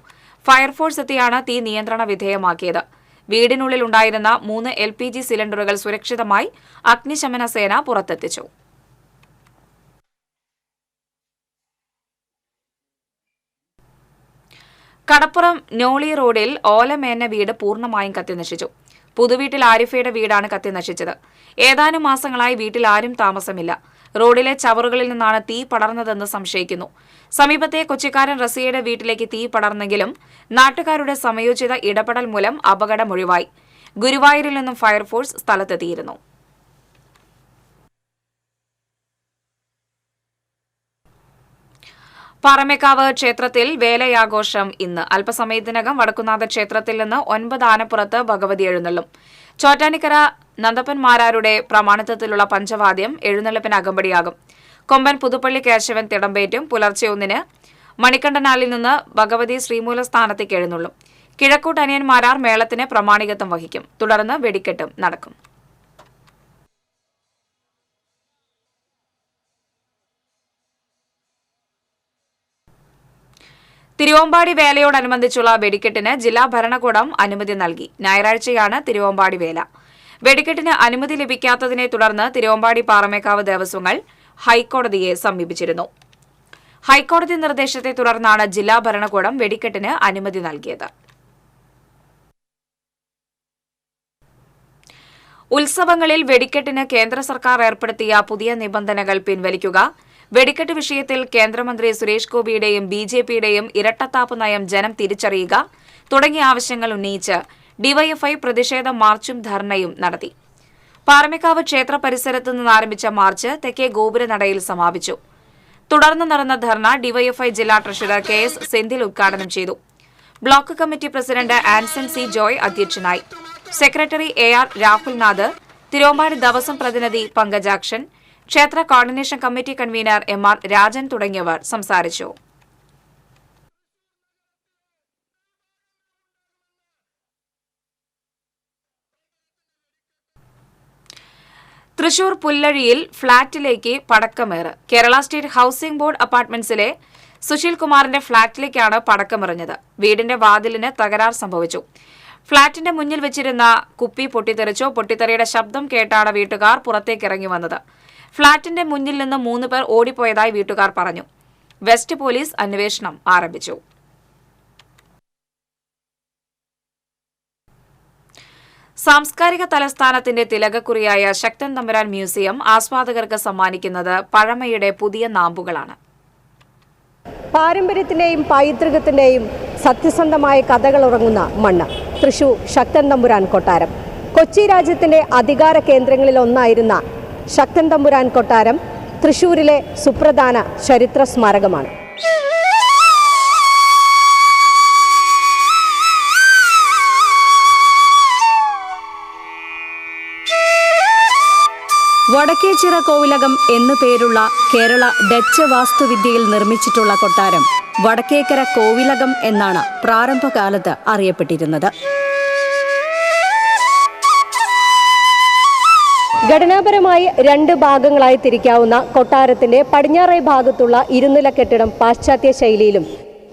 ഫയർഫോഴ്സ് എത്തിയാണ് തീ നിയന്ത്രണ വിധേയമാക്കിയത്. വീടിനുള്ളിൽ ഉണ്ടായിരുന്ന 3 LPG സിലിണ്ടറുകൾ സുരക്ഷിതമായി അഗ്നിശമന സേന പുറത്തെത്തിച്ചു. കടപ്പുറം നോളി റോഡിൽ ഓലമേന വീട് പൂർണ്ണമായും കത്തിനശിച്ചു. പുതുവീട്ടിൽ ആരിഫയുടെ വീടാണ് കത്തിനശിച്ചത്. ഏതാനും മാസങ്ങളായി വീട്ടിൽ ആരും താമസമില്ല. റോഡിലെ ചവറുകളിൽ നിന്നാണ് തീ പടർന്നതെന്ന് സംശയിക്കുന്നു. സമീപത്തെ കൊച്ചിക്കാരൻ റസിയയുടെ വീട്ടിലേക്ക് തീ പടർന്നെങ്കിലും നാട്ടുകാരുടെ സമയോചിത ഇടപെടൽ മൂലം അപകടം ഒഴിവായി. ഗുരുവായൂരിൽ നിന്നും ഫയർഫോഴ്സ് സ്ഥലത്തെത്തിയിരുന്നു. പാറമേക്കാവ് ക്ഷേത്രത്തിൽ വേലയാഘോഷം ഇന്ന്. അല്പസമയത്തിനകം വടക്കുന്നാഥ ക്ഷേത്രത്തിൽ നിന്ന് 9 ആനപ്പുറത്ത് ഭഗവതി എഴുന്നള്ളും. ചോറ്റാനിക്കര നന്ദപ്പന്മാരാരുടെ പ്രമാണിത്വത്തിലുള്ള പഞ്ചവാദ്യം എഴുന്നള്ളിപ്പിന് അകമ്പടിയാകും. കൊമ്പൻ പുതുപ്പള്ളി കേശവൻ തിടമ്പേറ്റും പുലർച്ചെ 1-ന് മണികണ്ഠനാലിൽ നിന്ന് ഭഗവതി ശ്രീമൂലസ്ഥാനത്തേക്ക് എഴുന്നള്ളും. കിഴക്കൂട്ട് അനിയന്മാരാർ മേളത്തിന് പ്രമാണികത്വം വഹിക്കും. തുടർന്ന് വെടിക്കെട്ടും നടക്കും. തിരുവമ്പാടി വേലയോടനുബന്ധിച്ചുള്ള വെടിക്കെട്ടിന് ജില്ലാ ഭരണകൂടം അനുമതി നൽകി. ഞായറാഴ്ചയാണ് തിരുവമ്പാടി വേല. വെടിക്കെട്ടിന് അനുമതി ലഭിക്കാത്തതിനെ തുടർന്ന് തിരുവമ്പാടി പാറമേക്കാവ് ദേവസ്വങ്ങൾ ഹൈക്കോടതിയെ സമീപിച്ചിരുന്നു. ഹൈക്കോടതി നിർദ്ദേശത്തെ തുടർന്നാണ് ജില്ലാ ഭരണകൂടം വെടിക്കെട്ടിന് അനുമതി നൽകിയത്. ഉത്സവങ്ങളിൽ വെടിക്കെട്ടിന് കേന്ദ്ര സർക്കാർ ഏർപ്പെടുത്തിയ പുതിയ നിബന്ധനകൾ പിൻവലിക്കുക, വെടിക്കെട്ട് വിഷയത്തിൽ കേന്ദ്രമന്ത്രി സുരേഷ് ഗോപിയുടെയും ബിജെപിയുടെയും ഇരട്ടത്താപ്പ് നയം ജനം തിരിച്ചറിയുക തുടങ്ങിയ ആവശ്യങ്ങൾ ഉന്നയിച്ച് ഡിവൈഎഫ്ഐ പ്രതിഷേധ മാർച്ചും ധർണയും നടത്തി. പാറമേക്കാവ് ക്ഷേത്ര പരിസരത്ത് നിന്ന് ആരംഭിച്ച മാർച്ച് തെക്കേ ഗോപുരനടയിൽ സമാപിച്ചു. തുടർന്ന് നടന്ന ധർണ ഡിവൈഎഫ്ഐ ജില്ലാ ട്രഷറർ കെ.എസ്. സെന്തിൽ ഉദ്ഘാടനം ചെയ്തു. Block committee president Anson C. Joy അധ്യക്ഷനായി. Secretary A R. രാഹുൽനാഥ്, തിരുവമ്പാടി ദേവസ്വം പ്രതിനിധി പങ്കജാക്ഷൻ, ക്ഷേത്ര coordination committee convener M R. Rajan തുടങ്ങിയവർ സംസാരിച്ചു. തൃശൂർ പുല്ലഴിയിൽ ഫ്ളാറ്റിലേക്ക് പടക്കമേറ്. കേരള സ്റ്റേറ്റ് ഹൌസിംഗ് ബോർഡ് അപ്പാർട്ട്മെന്റ്സിലെ സുശീൽ കുമാറിന്റെ ഫ്ളാറ്റിലേക്കാണ് പടക്കമെറിഞ്ഞത്. വീടിന്റെ വാതിലിന് തകരാർ സംഭവിച്ചു. ഫ്ളാറ്റിന്റെ മുന്നിൽ വെച്ചിരുന്ന കുപ്പി പൊട്ടിത്തെറിച്ചു. പൊട്ടിത്തെറിയുടെ ശബ്ദം കേട്ടാണ് വീട്ടുകാർ പുറത്തേക്കിറങ്ങി വന്നത്. ഫ്ളാറ്റിന്റെ മുന്നിൽ നിന്ന് 3 പേർ ഓടിപ്പോയതായി വീട്ടുകാർ പറഞ്ഞു. വെസ്റ്റ് പോലീസ് അന്വേഷണം ആരംഭിച്ചു. സാംസ്കാരിക തലസ്ഥാനത്തിന്റെ തിലകക്കുറിയായ ശക്തൻ തമ്പുരാൻ മ്യൂസിയം ആസ്വാദകർക്ക് സമ്മാനിക്കുന്നത് പഴമയുടെ പുതിയ നാമ്പുകളാണ്. പാരമ്പര്യത്തിന്റെയും പൈതൃകത്തിന്റെയും സത്യസന്ധമായ കഥകൾ ഉറങ്ങുന്ന മണ്ണ് തൃശൂർ ശക്തൻ തമ്പുരാൻ കൊട്ടാരം. കൊച്ചി രാജ്യത്തിന്റെ അധികാര കേന്ദ്രങ്ങളിൽ ഒന്നായിരുന്ന ശക്തൻ തമ്പുരാൻ കൊട്ടാരം തൃശൂരിലെ സുപ്രധാന ചരിത്ര സ്മാരകമാണ്. വടക്കേച്ചിറ കോവിലകം എന്നു പേരുള്ള കേരള ഡച്ച് വാസ്തുവിദ്യയിൽ നിർമ്മിച്ചിട്ടുള്ള കൊട്ടാരം വടക്കേക്കര കോവിലകം എന്നാണ് പ്രാരംഭകാലത്ത് അറിയപ്പെട്ടിരുന്നത്. ഘടനാപരമായി 2 ഭാഗങ്ങളായി തിരിക്കാവുന്ന കൊട്ടാരത്തിന്റെ പടിഞ്ഞാറേ ഭാഗത്തുള്ള ഇരുനില കെട്ടിടം പാശ്ചാത്യ ശൈലിയിലും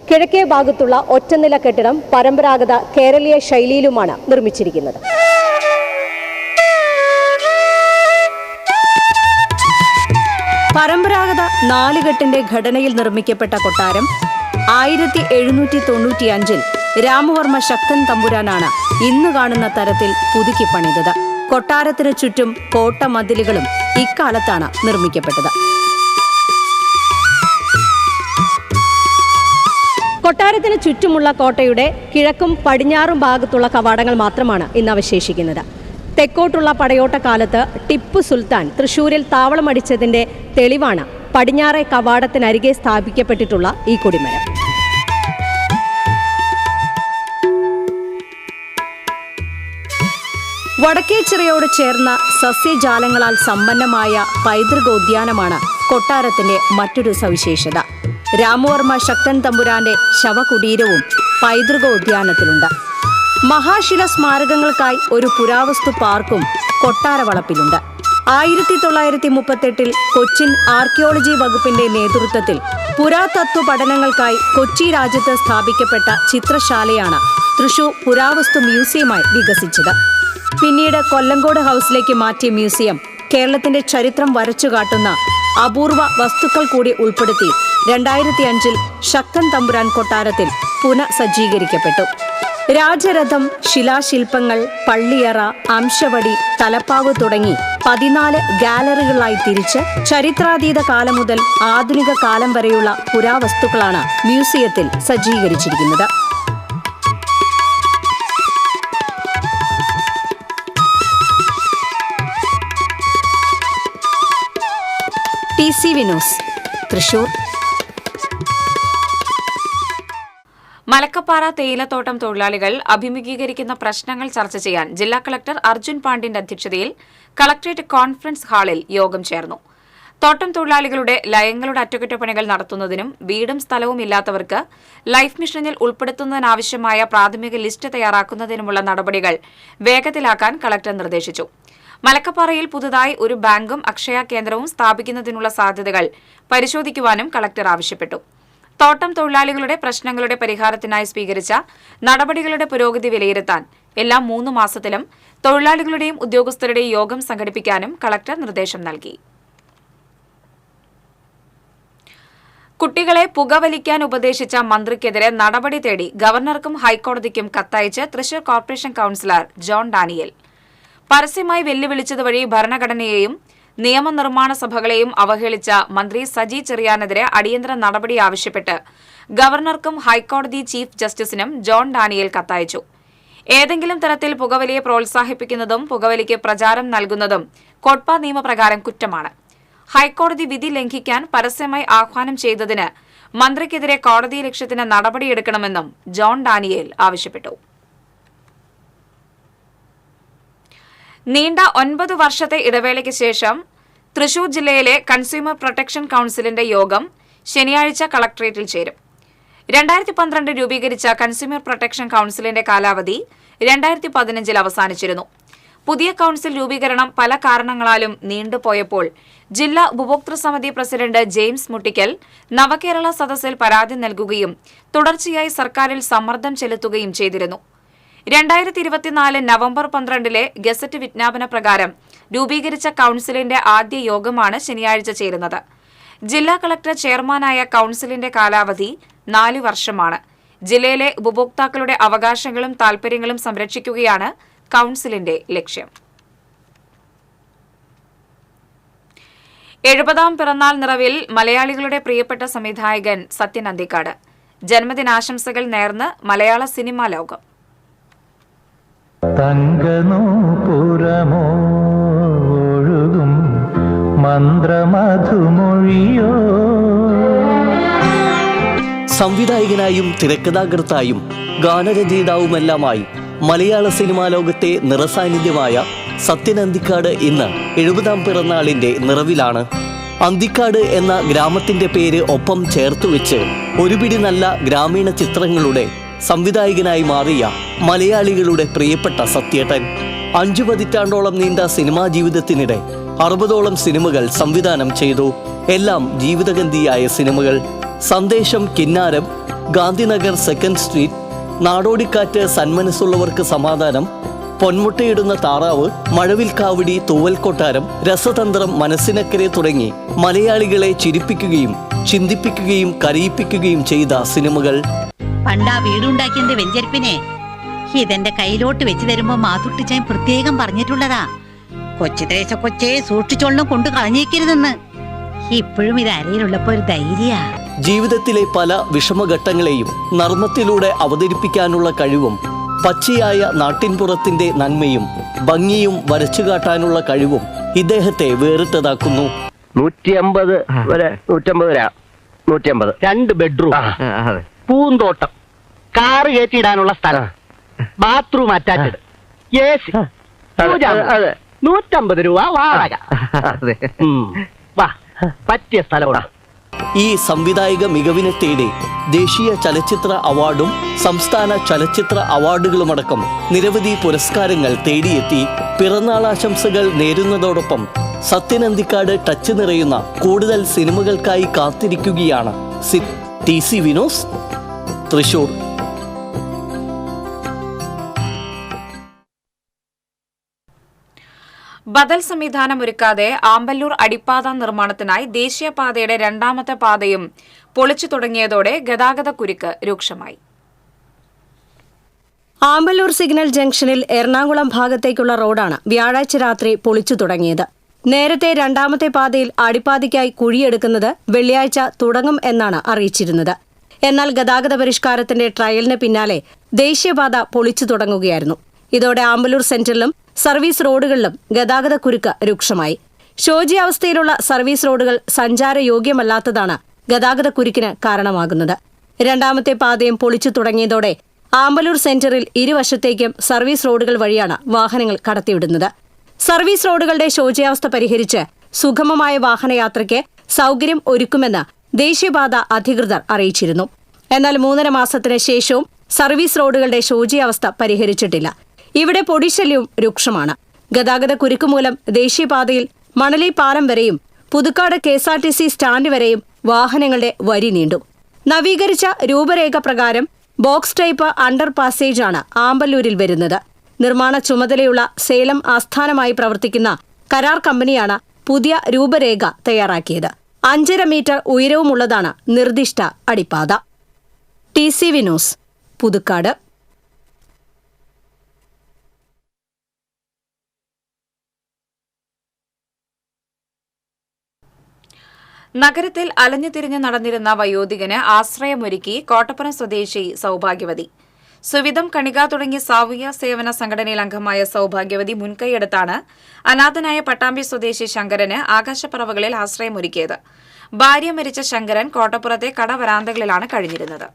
കിഴക്കേ ഭാഗത്തുള്ള ഒറ്റനില കെട്ടിടം പരമ്പരാഗത കേരളീയ ശൈലിയിലുമാണ് നിർമ്മിച്ചിരിക്കുന്നത്. പരമ്പരാഗത 4 കെട്ടിന്റെ ഘടനയിൽ നിർമ്മിക്കപ്പെട്ട കൊട്ടാരം 1795 രാമവർമ്മ ശക്തൻ തമ്പുരാനാണ് ഇന്ന് കാണുന്ന തരത്തിൽ പുതുക്കി പണിതത്. കൊട്ടാരത്തിനു ചുറ്റും കോട്ട മതിലുകളും ഇക്കാലത്താണ് നിർമ്മിക്കപ്പെട്ടത്. കൊട്ടാരത്തിന് ചുറ്റുമുള്ള കോട്ടയുടെ കിഴക്കും പടിഞ്ഞാറും ഭാഗത്തുള്ള കവാടങ്ങൾ മാത്രമാണ് ഇന്ന് അവശേഷിക്കുന്നത്. തെക്കോട്ടുള്ള പടയോട്ടക്കാലത്ത് ടിപ്പു സുൽത്താൻ തൃശൂരിൽ താവളമടിച്ചതിന്റെ തെളിവാണ് പടിഞ്ഞാറേ കവാടത്തിനരികെ സ്ഥാപിക്കപ്പെട്ടിട്ടുള്ള ഈ കൊടിമരം. വടക്കേച്ചിറയോട് ചേർന്ന സസ്യജാലങ്ങളാൽ സമ്പന്നമായ പൈതൃകോദ്യാനമാണ് കൊട്ടാരത്തിന്റെ മറ്റൊരു സവിശേഷത. രാമവർമ്മ ശക്തൻ തമ്പുരാന്റെ ശവകുടീരവും പൈതൃകോദ്യാനത്തിലുണ്ട്. മഹാശില സ്മാരകങ്ങൾക്കായി ഒരു പുരാവസ്തു പാർക്കും കൊട്ടാരവളപ്പിലുണ്ട്. 1938 കൊച്ചിൻ ആർക്കിയോളജി വകുപ്പിന്റെ നേതൃത്വത്തിൽ പുരാതത്വ പഠനങ്ങൾക്കായി കൊച്ചി രാജ്യത്ത് സ്ഥാപിക്കപ്പെട്ട ചിത്രശാലയാണ് തൃശൂർ പുരാവസ്തു മ്യൂസിയമായി വികസിച്ചത്. പിന്നീട് കൊല്ലങ്കോട് ഹൗസിലേക്ക് മാറ്റിയ മ്യൂസിയം കേരളത്തിന്റെ ചരിത്രം വരച്ചുകാട്ടുന്ന അപൂർവ വസ്തുക്കൾ കൂടി ഉൾപ്പെടുത്തി 2005 ശക്തൻ തമ്പുരാൻ കൊട്ടാരത്തിൽ പുനഃസജ്ജീകരിക്കപ്പെട്ടു. രാജരഥം, ശിലാശില്പങ്ങൾ, പള്ളിയറ, അംശവടി, തലപ്പാവ് തുടങ്ങി 14 ഗാലറികളായി തിരിച്ച് ചരിത്രാതീത കാലം മുതൽ ആധുനിക കാലം വരെയുള്ള പുരാവസ്തുക്കളാണ് മ്യൂസിയത്തിൽ സജ്ജീകരിച്ചിരിക്കുന്നത്. TCV news, Thrissur. മലക്കപ്പാറ തേയിലത്തോട്ടം തൊഴിലാളികൾ അഭിമുഖീകരിക്കുന്ന പ്രശ്നങ്ങൾ ചർച്ച ചെയ്യാൻ ജില്ലാ കളക്ടർ അർജുൻ പാണ്ഡ്യന്റെ അധ്യക്ഷതയിൽ കളക്ടറേറ്റ് കോൺഫറൻസ് ഹാളിൽ യോഗം ചേർന്നു. തോട്ടം തൊഴിലാളികളുടെ ലയങ്ങളുടെ അറ്റകുറ്റപ്പണികൾ നടത്തുന്നതിനും വീടും സ്ഥലവും ഇല്ലാത്തവർക്ക് ലൈഫ് മിഷനിൽ ഉൾപ്പെടുത്തുന്നതിനാവശ്യമായ പ്രാഥമിക ലിസ്റ്റ് തയ്യാറാക്കുന്നതിനുമുള്ള നടപടികൾ വേഗത്തിലാക്കാൻ കളക്ടർ നിർദ്ദേശിച്ചു. മലക്കപ്പാറയിൽ പുതുതായി ഒരു ബാങ്കും അക്ഷയ കേന്ദ്രവും സ്ഥാപിക്കുന്നതിനുള്ള സാധ്യതകൾ പരിശോധിക്കുവാനും കളക്ടർ ആവശ്യപ്പെട്ടു. തോട്ടം തൊഴിലാളികളുടെ പ്രശ്നങ്ങളുടെ പരിഹാരത്തിനായി സ്വീകരിച്ച നടപടികളുടെ പുരോഗതി വിലയിരുത്താൻ എല്ലാ 3 മാസത്തിലും തൊഴിലാളികളുടെയും ഉദ്യോഗസ്ഥരുടെയും യോഗം സംഘടിപ്പിക്കാനും കളക്ടർ നിർദ്ദേശം നൽകി. കുട്ടികളെ പുകവലിക്കാൻ ഉപദേശിച്ച മന്ത്രിക്കെതിരെ നടപടി തേടി ഗവർണർക്കും ഹൈക്കോടതിക്കും കത്തയച്ച് Thrissur corporation councillor John Daniel. പരസ്യമായി വെല്ലുവിളിച്ചതുവഴി ഭരണഘടനയെയും നിയമനിർമ്മാണ സഭകളെയും അവഹേളിച്ച മന്ത്രി സജി ചെറിയാനെതിരെ അടിയന്തര നടപടി ആവശ്യപ്പെട്ട് ഗവർണർക്കും ഹൈക്കോടതി ചീഫ് ജസ്റ്റിസിനും ജോൺ ഡാനിയൽ കത്തയച്ചു. ഏതെങ്കിലും തരത്തിൽ പുകവലിയെ പ്രോത്സാഹിപ്പിക്കുന്നതും പുകവലിക്ക് പ്രചാരം നൽകുന്നതും കോട്ട്പ നിയമപ്രകാരം കുറ്റമാണ്. ഹൈക്കോടതി വിധി ലംഘിക്കാൻ പരസ്യമായി ആഹ്വാനം ചെയ്തതിന് മന്ത്രിക്കെതിരെ കോടതിയലക്ഷ്യത്തിന് നടപടിയെടുക്കണമെന്നും ജോൺ ഡാനിയേൽ ആവശ്യപ്പെട്ടു. നീണ്ട 9 വർഷത്തെ ഇടവേളയ്ക്ക് ശേഷം തൃശൂർ ജില്ലയിലെ കൺസ്യൂമർ പ്രൊട്ടക്ഷൻ കൌൺസിലിന്റെ യോഗം ശനിയാഴ്ച കളക്ടറേറ്റിൽ ചേരും. 2012 രൂപീകരിച്ച കൺസ്യൂമർ പ്രൊട്ടക്ഷൻ കൌൺസിലിന്റെ കാലാവധി 2015 അവസാനിച്ചിരുന്നു. പുതിയ കൌൺസിൽ രൂപീകരണം പല കാരണങ്ങളാലും നീണ്ടുപോയപ്പോൾ ജില്ലാ ഉപഭോക്തൃ സമിതി പ്രസിഡന്റ് ജെയിംസ് മുട്ടിക്കൽ നവകേരള സദസ്സിൽ പരാതി നൽകുകയും തുടർച്ചയായി സർക്കാരിൽ സമ്മർദ്ദം ചെലുത്തുകയും ചെയ്തിരുന്നു. 2024 നവംബർ 12 ഗസറ്റ് വിജ്ഞാപന പ്രകാരം രൂപീകരിച്ച കൌൺസിലിന്റെ ആദ്യ യോഗമാണ് ശനിയാഴ്ച ചേരുന്നത്. ജില്ലാ കളക്ടർ ചെയർമാനായ കൌൺസിലിന്റെ കാലാവധി 4 വർഷമാണ്. ജില്ലയിലെ ഉപഭോക്താക്കളുടെ അവകാശങ്ങളും താൽപര്യങ്ങളും സംരക്ഷിക്കുകയാണ് കൌൺസിലിന്റെ ലക്ഷ്യം. 70ാം പിറന്നാൾ നിറവിൽ മലയാളികളുടെ പ്രിയപ്പെട്ട സംവിധായകൻ സത്യൻ അന്തിക്കാട്. ജന്മദിനാശംസകൾ നേർന്ന് മലയാള സിനിമാ ലോകം. തങ്കനൂപുരമോ ഒഴുകും മന്ത്രമധുമൊഴിയോ. സംവിധായകനായും തിരക്കഥാകൃത്തായും ഗാനരചയിതാവുമെല്ലാമായി മലയാള സിനിമാ ലോകത്തെ നിറസാന്നിധ്യമായ സത്യൻ അന്തിക്കാട് ഇന്ന് 70ാം പിറന്നാളിന്റെ നിറവിലാണ്. അന്തിക്കാട് എന്ന ഗ്രാമത്തിന്റെ പേര് ഒപ്പം ചേർത്തുവെച്ച് ഒരുപിടി നല്ല ഗ്രാമീണ ചിത്രങ്ങളുടെ സംവിധായകനായി മാറിയ മലയാളികളുടെ പ്രിയപ്പെട്ട സത്യേട്ടൻ 5 പതിറ്റാണ്ടോളം നീണ്ട സിനിമാ ജീവിതത്തിനിടെ 60ഓളം സിനിമകൾ സംവിധാനം ചെയ്തു. എല്ലാം ജീവിതഗന്ധിയായ സിനിമകൾ. സന്ദേശം, കിന്നാരം, ഗാന്ധിനഗർ, സെക്കൻഡ് സ്ട്രീറ്റ്, നാടോടിക്കാറ്റ്, സന്മനസ്സുള്ളവർക്ക് സമാധാനം, പൊന്മുട്ടയിടുന്ന താറാവ്, മഴവിൽക്കാവടി, തൂവൽക്കൊട്ടാരം, രസതന്ത്രം, മനസ്സിനക്കരെ തുടങ്ങി മലയാളികളെ ചിരിപ്പിക്കുകയും ചിന്തിപ്പിക്കുകയും കരയിപ്പിക്കുകയും ചെയ്ത സിനിമകൾ. പണ്ടാ വീടുണ്ടാക്കിയതിന്റെ വെഞ്ചരിപ്പിനെ ഇതെന്റെ കയ്യിലോട്ട് വെച്ച് തരുമ്പോ മാതുട്ടിച്ചാൻ പ്രത്യേകം പറഞ്ഞിട്ടുള്ളതാ. കൊച്ചുദേശ കൊച്ചേ സൂക്ഷിച്ചോളണം കൊണ്ട് കളഞ്ഞേക്കരുതെന്ന്. ഇപ്പോഴും ഇത് അരയിലുള്ളപ്പോ ഒരു ധൈര്യ. ജീവിതത്തിലെ പല വിഷമഘട്ടങ്ങളെയും നർമ്മത്തിലൂടെ അവതരിപ്പിക്കാനുള്ള കഴിവും പച്ചയായ നാട്ടിൻപുറത്തിന്റെ നന്മയും ഭംഗിയും വരച്ചുകാട്ടാനുള്ള കഴിവും ഇദ്ദേഹത്തെ വേറിട്ടതാക്കുന്നു. 150 വരെ 150 2 ബെഡ്റൂം, പൂന്തോട്ടം, കാറ് കയറ്റിയിടാനുള്ള സ്ഥലം, ബാത്റൂം അറ്റാച്ച്ഡ്, AC, 150 രൂപ വാടക. വാ, പറ്റിയ സ്ഥലമാണ്. ഈ സംവിധായക മികവിനെ തേടി ദേശീയ ചലച്ചിത്ര അവാർഡും സംസ്ഥാന ചലച്ചിത്ര അവാർഡുകളുമടക്കം നിരവധി പുരസ്കാരങ്ങൾ തേടിയെത്തി. പിറന്നാളാശംസകൾ നേരുന്നതോടൊപ്പം സത്യൻ അന്തിക്കാട് ടച്ച് നിറയുന്ന കൂടുതൽ സിനിമകൾക്കായി കാത്തിരിക്കുകയാണ്. TCV news, Thrissur. ബദൽ സംവിധാനം ഒരുക്കാതെ ആമ്പല്ലൂർ അടിപ്പാത നിർമ്മാണത്തിനായി ദേശീയപാതയുടെ 2ാമത്തെ പാതയും പൊളിച്ചു തുടങ്ങിയതോടെ ഗതാഗത കുരുക്ക് രൂക്ഷമായി. ആമ്പല്ലൂർ സിഗ്നൽ ജംഗ്ഷനിൽ എറണാകുളം ഭാഗത്തേക്കുള്ള റോഡാണ് വ്യാഴാഴ്ച രാത്രി പൊളിച്ചു തുടങ്ങിയത്. നേരത്തെ രണ്ടാമത്തെ പാതയിൽ അടിപ്പാതയ്ക്കായി കുഴിയെടുക്കുന്നത് വെള്ളിയാഴ്ച തുടങ്ങും എന്നാണ് അറിയിച്ചിരുന്നത്. എന്നാൽ ഗതാഗത പരിഷ്കാരത്തിന്റെ ട്രയലിന് പിന്നാലെ ദേശീയപാത പൊളിച്ചു തുടങ്ങുകയായിരുന്നു. ഇതോടെ ആമ്പല്ലൂർ സെന്ററിലും സർവീസ് റോഡുകളിലും ഗതാഗത കുരുക്ക് രൂക്ഷമായി. ശോച്യാവസ്ഥയിലുള്ള സർവീസ് റോഡുകൾ സഞ്ചാരയോഗ്യമല്ലാത്തതാണ് ഗതാഗത കുരുക്കിന് കാരണമാകുന്നത്. രണ്ടാമത്തെ പാതയും പൊളിച്ചു തുടങ്ങിയതോടെ ആമ്പല്ലൂർ സെന്ററിൽ ഇരുവശത്തേക്കും സർവീസ് റോഡുകൾ വഴിയാണ് വാഹനങ്ങൾ കടത്തിവിടുന്നത്. സർവീസ് റോഡുകളുടെ ശോച്യാവസ്ഥ പരിഹരിച്ച് സുഗമമായ വാഹനയാത്രയ്ക്ക് സൗകര്യം ഒരുക്കുമെന്ന് ദേശീയപാത അധികൃതർ അറിയിച്ചിരുന്നു. എന്നാൽ 3.5 മാസത്തിന് ശേഷവും സർവീസ് റോഡുകളുടെ ശോച്യാവസ്ഥ പരിഹരിച്ചിട്ടില്ല. ഇവിടെ പൊടിശല്യവും രൂക്ഷമാണ്. ഗതാഗത കുരുക്ക് മൂലം ദേശീയപാതയിൽ മണലി പാലം വരെയും പുതുക്കാട് KSRTC സ്റ്റാൻഡ് വരെയും വാഹനങ്ങളുടെ വരി നീണ്ടു. നവീകരിച്ച രൂപരേഖ പ്രകാരം ബോക്സ് ടൈപ്പ് അണ്ടർ പാസേജാണ് ആമ്പല്ലൂരിൽ വരുന്നത്. നിർമ്മാണ ചുമതലയുള്ള സേലം ആസ്ഥാനമായി പ്രവർത്തിക്കുന്ന കരാർ കമ്പനിയാണ് പുതിയ രൂപരേഖ തയ്യാറാക്കിയത്. 5.5 മീറ്റർ ഉയരവുമുള്ളതാണ് നിർദ്ദിഷ്ട അടിപ്പാത. TCV news, Puthukkad. നഗരത്തിൽ അലഞ്ഞുതിരിഞ്ഞ് നടന്നിരുന്ന വയോധികന് ആശ്രയമൊരുക്കി കോട്ടപ്പുറം സ്വദേശി സൌഭാഗ്യവതി. സുവിധം കണിക തുടങ്ങിയ സാമൂഹ്യ സേവന സംഘടനയിൽ അംഗമായ സൌഭാഗ്യവതി മുൻകൈയെടുത്താണ് അനാഥനായ പട്ടാമ്പി സ്വദേശി ശങ്കരന് ആകാശപ്പറവുകളിൽ ആശ്രയമൊരുക്കിയത്. ഭാര്യ മരിച്ച ശങ്കരൻ കോട്ടപ്പുറത്തെ കടവരാന്തകളിലാണ് കഴിഞ്ഞിരുന്നത്.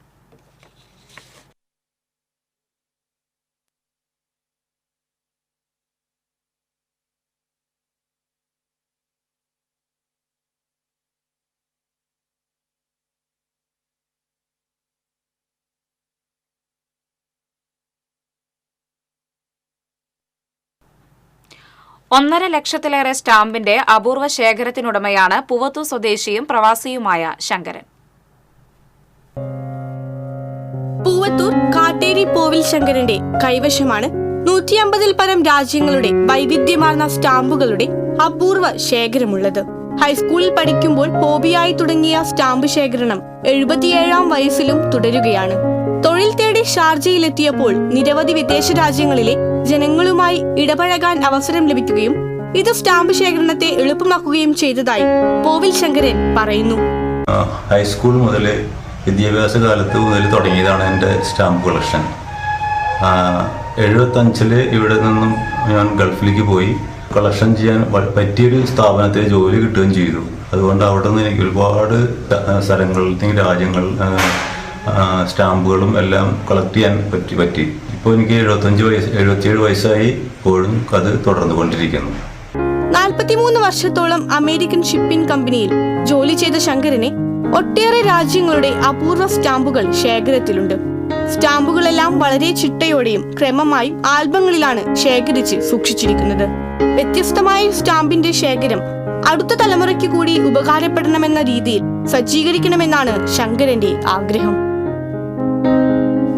ഒന്നര ലക്ഷത്തിലേറെ സ്റ്റാമ്പിന്റെ അപൂർവ ശേഖരത്തിനുടമയാണ് പൂവത്തൂർ സ്വദേശിയും പ്രവാസിയുമായ ശങ്കരൻ. പൂവത്തൂർ കാട്ടേരി പോവിൽ ശങ്കരന്റെ കൈവശമാണ് 150-ൽ പരം രാജ്യങ്ങളുടെ വൈവിധ്യമാർന്ന സ്റ്റാമ്പുകളുടെ അപൂർവ ശേഖരമുള്ളത്. ഹൈസ്കൂളിൽ പഠിക്കുമ്പോൾ ഹോബിയായി തുടങ്ങിയ സ്റ്റാമ്പ് ശേഖരണം 77-ാം വയസ്സിലും തുടരുകയാണ്. തൊഴിൽ തേടി ഷാർജയിലെത്തിയപ്പോൾ നിരവധി വിദേശ രാജ്യങ്ങളിലെ ജനങ്ങളുമായി ഇടപഴകാൻ അവസരം ലഭിക്കുകയും ഇത് സ്റ്റാമ്പ് ശേഖരണത്തെ എളുപ്പമാക്കുകയും ചെയ്തതായി പോവിൽ ശങ്കരൻ പറയുന്നു. ഹൈസ്കൂൾ മുതൽ വിദ്യാഭ്യാസ കാലത്ത് മുതൽ തുടങ്ങിയതാണ് എൻ്റെ സ്റ്റാമ്പ് കളക്ഷൻ. 75-ൽ ഇവിടെ നിന്നും ഞാൻ ഗൾഫിലേക്ക് പോയി കളക്ഷൻ ചെയ്യാൻ പറ്റിയൊരു സ്ഥാപനത്തിൽ ജോലി കിട്ടുകയും ചെയ്തു. അതുകൊണ്ട് അവിടെ നിന്ന് എനിക്ക് ഒരുപാട് സ്ഥലങ്ങളിൽ രാജ്യങ്ങൾ സ്റ്റാമ്പുകളും എല്ലാം കളക്ട് ചെയ്യാൻ പറ്റി. ഇപ്പോൾ എനിക്ക് 77 വയസ്സായി. ഇപ്പോഴും അത് തുടർന്നുകൊണ്ടിരിക്കുന്നു. 43 വർഷത്തോളം അമേരിക്കൻ ഷിപ്പിംഗ് കമ്പനിയിൽ ജോലി ചെയ്ത ശങ്കരനെ ഒട്ടേറെ രാജ്യങ്ങളുടെ അപൂർവ സ്റ്റാമ്പുകൾ ശേഖരത്തിലുണ്ട്. സ്റ്റാമ്പുകളെല്ലാം വളരെ ചിട്ടയോടെയും ക്രമമായും ആൽബങ്ങളിലാണ് ശേഖരിച്ച് സൂക്ഷിച്ചിരിക്കുന്നത്. വ്യത്യസ്തമായ സ്റ്റാമ്പിന്റെ ശേഖരം അടുത്ത തലമുറയ്ക്ക് കൂടി ഉപകാരപ്പെടണമെന്ന രീതിയിൽ സജ്ജീകരിക്കണമെന്നാണ് ശങ്കരന്റെ ആഗ്രഹം.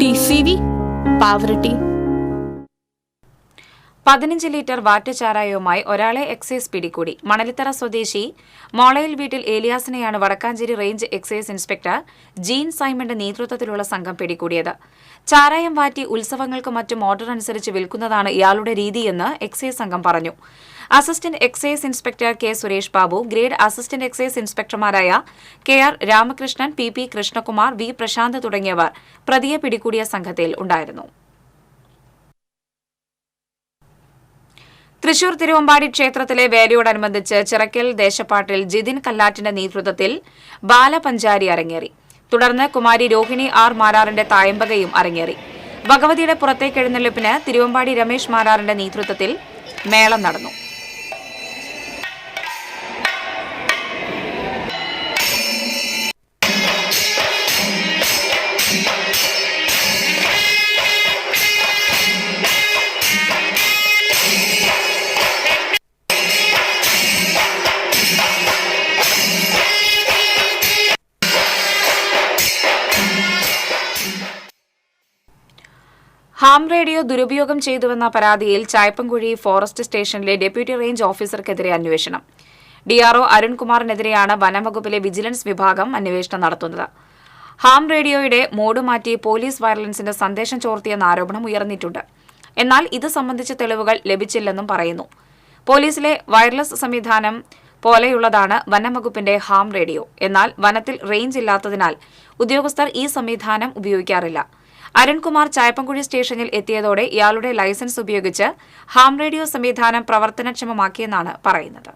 TCV പാവറട്ടി. 15 ലിറ്റർ വാറ്റ് ചാരായവുമായി ഒരാളെ എക്സൈസ് പിടികൂടി. മണലിത്തറ സ്വദേശി മോളയിൽ വീട്ടിൽ ഏലിയാസിനെയാണ് Vadakkanchery range excise inspector Jean സൈമന്റെ നേതൃത്വത്തിലുള്ള സംഘം പിടികൂടിയത്. ചാരായം വാറ്റി ഉത്സവങ്ങൾക്കും മറ്റും ഓർഡർ അനുസരിച്ച് വിൽക്കുന്നതാണ് ഇയാളുടെ രീതിയെന്ന് എക്സൈസ് സംഘം പറഞ്ഞു. Assistant excise inspector K. Suresh Babu, grade assistant excise ഇൻസ്പെക്ടർമാരായ KR Ramakrishnan, PP Krishnakumar, V. Prashanth തുടങ്ങിയവർ പ്രതിയെ പിടികൂടിയ സംഘത്തിൽ ഉണ്ടായിരുന്നു. തൃശൂർ തിരുവമ്പാടി ക്ഷേത്രത്തിലെ വേലയോടനുബന്ധിച്ച് ചിറക്കൽ ദേശപ്പാട്ടിൽ ജിതിൻ കല്ലാറ്റിന്റെ നേതൃത്വത്തിൽ ബാലപഞ്ചാരി അരങ്ങേറി. തുടർന്ന് കുമാരി രോഹിണി R. മാരാറിന്റെ തായമ്പകയും അരങ്ങേറി. ഭഗവതിയുടെ പുറത്തേക്കെഴുന്നള്ളിപ്പിന് തിരുവമ്പാടി രമേശ് മാരാറിന്റെ നേതൃത്വത്തിൽ മേളം നടന്നു. ഹാം റേഡിയോ ദുരുപയോഗം ചെയ്തുവെന്ന പരാതിയിൽ ചായപ്പൻകുഴി ഫോറസ്റ്റ് സ്റ്റേഷനിലെ ഡെപ്യൂട്ടി റേഞ്ച് ഓഫീസർക്കെതിരെ അന്വേഷണം. DRO അരുൺകുമാറിനെതിരെയാണ് വനംവകുപ്പിലെ വിജിലൻസ് വിഭാഗം അന്വേഷണം നടത്തുന്നത്. ഹാം റേഡിയോയുടെ മോഡ് മാറ്റി പോലീസ് വയലൻസിന്റെ സന്ദേശം ചോർത്തിയെന്ന ആരോപണം ഉയർന്നിട്ടുണ്ട്. എന്നാൽ ഇത് സംബന്ധിച്ച തെളിവുകൾ ലഭിച്ചില്ലെന്നും പറയുന്നു. പോലീസിലെ വയർലെസ് സംവിധാനം പോലെയുള്ളതാണ് വനംവകുപ്പിന്റെ ഹാം റേഡിയോ. എന്നാൽ വനത്തിൽ റേഞ്ച് ഇല്ലാത്തതിനാൽ ഉദ്യോഗസ്ഥർ ഈ സംവിധാനം ഉപയോഗിക്കാറില്ല. അരുൺകുമാർ ചായപ്പൻകുഴി സ്റ്റേഷനിൽ എത്തിയതോടെ ഇയാളുടെ ലൈസൻസ് ഉപയോഗിച്ച് ഹാം റേഡിയോ സംവിധാനം പ്രവർത്തനക്ഷമമാക്കിയെന്നാണ് പറയുന്നത്.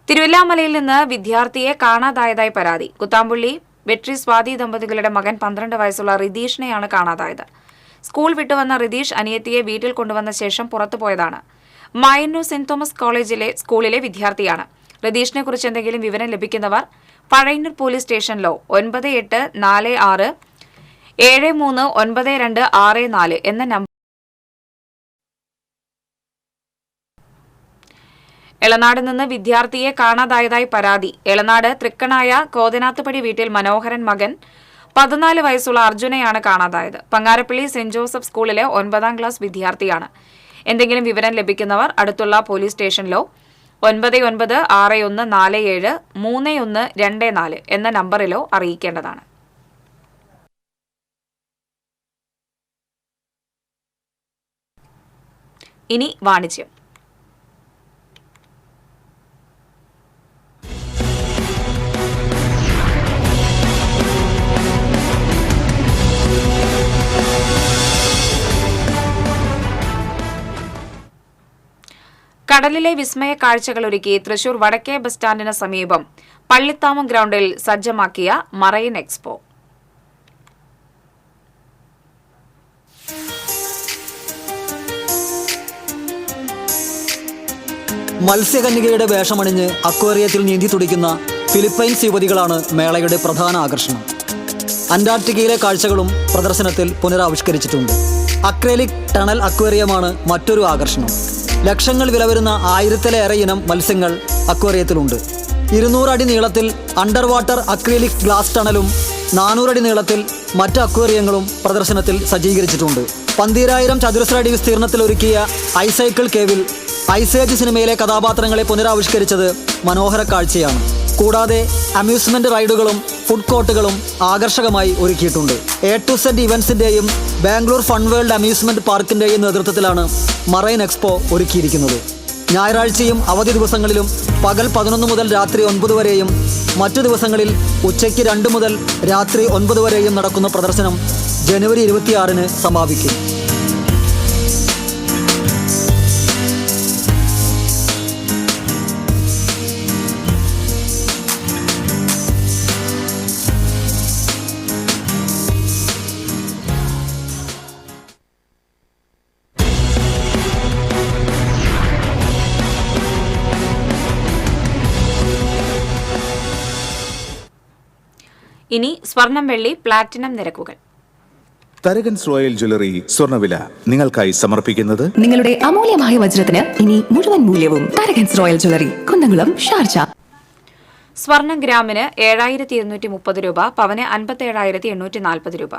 തിരുവല്ലാമലയിൽ നിന്ന് വിദ്യാർത്ഥിയെ കാണാതായതായി പരാതി. കുത്താമ്പുള്ളി വെട്രി സ്വാതി ദമ്പതികളുടെ മകൻ 12 വയസ്സുള്ള റിതീഷിനെയാണ് കാണാതായത്. സ്കൂൾ വിട്ടുവന്ന റിതീഷ് അനിയത്തിയെ വീട്ടിൽ കൊണ്ടുവന്ന ശേഷം പുറത്തുപോയതാണ്. മായന്നൂർ സെന്റ് തോമസ് സ്കൂളിലെ വിദ്യാർത്ഥിയാണ്. റിതീഷിനെ കുറിച്ച് എന്തെങ്കിലും വിവരം ലഭിക്കുന്നവർ പഴയന്നൂർ പോലീസ് സ്റ്റേഷനിലോ 9846739264 എന്ന നമ്പർ. എളനാട് നിന്ന് വിദ്യാർത്ഥിയെ കാണാതായതായി പരാതി. എളനാട് തൃക്കണായ കോതനാത്തുപടി വീട്ടിൽ മനോഹരൻ മകൻ 14 വയസ്സുള്ള അർജുനെയാണ് കാണാതായത്. പങ്ങാരപ്പള്ളി സെന്റ് ജോസഫ് സ്കൂളിലെ 9ാം ക്ലാസ് വിദ്യാർത്ഥിയാണ്. എന്തെങ്കിലും വിവരം ലഭിക്കുന്നവർ അടുത്തുള്ള പോലീസ് സ്റ്റേഷനിലോ 9961473124 എന്ന നമ്പറിലോ അറിയിക്കേണ്ടതാണ്. ഇനി വാണിജ്യം. കടലിലെ വിസ്മയ കാഴ്ചകളൊരുക്കി തൃശൂർ വടക്കേ ബസ് സ്റ്റാൻഡിന് സമീപം പള്ളിത്താമം ഗ്രൌണ്ടിൽ സജ്ജമാക്കിയ മറൈൻ എക്സ്പോ. മത്സ്യകന്യകയുടെ വേഷമണിഞ്ഞ് അക്വേറിയത്തിൽ നീന്തി തുടിക്കുന്ന ഫിലിപ്പൈൻസ് യുവതികളാണ് മേളയുടെ പ്രധാന ആകർഷണം. അന്റാർട്ടിക്കയിലെ കാഴ്ചകളും പ്രദർശനത്തിൽ പുനരാവിഷ്കരിച്ചിട്ടുണ്ട്. അക്രലിക് ടണൽ അക്വേറിയമാണ് മറ്റൊരു ആകർഷണം. ലക്ഷങ്ങൾ വില വരുന്ന 1000-ലേറെ ഇനം മത്സ്യങ്ങൾ അക്വേറിയത്തിലുണ്ട്. 200 അടി നീളത്തിൽ അണ്ടർ വാട്ടർ അക്രിലിക് ഗ്ലാസ് ടണലും 400 അടി നീളത്തിൽ മറ്റ് അക്വേറിയങ്ങളും പ്രദർശനത്തിൽ സജ്ജീകരിച്ചിട്ടുണ്ട്. 12000 ചതുരശ്ര അടി വിസ്തീർണത്തിൽ ഒരുക്കിയ ഐസൈക്കിൾ കേവിൽ ഐസേജ് സിനിമയിലെ കഥാപാത്രങ്ങളെ പുനരാവിഷ്കരിച്ചത് മനോഹര കാഴ്ചയാണ്. കൂടാതെ അമ്യൂസ്മെന്റ് റൈഡുകളും ഫുഡ് കോർട്ടുകളും ആകർഷകമായി ഒരുക്കിയിട്ടുണ്ട്. A to Z ഇവന്റ്സിന്റെയും ബാംഗ്ലൂർ ഫൺ വേൾഡ് അമ്യൂസ്മെന്റ് പാർക്കിന്റെയും നേതൃത്വത്തിലാണ് മറൈൻ എക്സ്പോ ഒരുക്കിയിരിക്കുന്നത്. ഞായറാഴ്ചയും അവധി ദിവസങ്ങളിലും പകൽ 11 മുതൽ രാത്രി 9 വരെയും മറ്റു ദിവസങ്ങളിൽ ഉച്ചയ്ക്ക് 2 മുതൽ രാത്രി 9 വരെയും നടക്കുന്ന പ്രദർശനം ജനുവരി 26-ന് സമാപിക്കും. ഇനി സ്വർണം, വെള്ളി, പ്ലാറ്റിനം നിരക്കുകൾ. തരകൻസ് റോയൽ ജ്വല്ലറി സ്വർണ്ണവില നിങ്ങൾക്കായി സമർപ്പിക്കുന്നത് നിങ്ങളുടെ അമൂല്യമായ വജ്രത്തിന് ഇനി മുഴുവൻ മൂല്യവും Tharakans royal jewellery, Kunnamkulam, Sharjah. സ്വർണം ഗ്രാമിന് 7230 രൂപ, പവന് 57,840 രൂപ.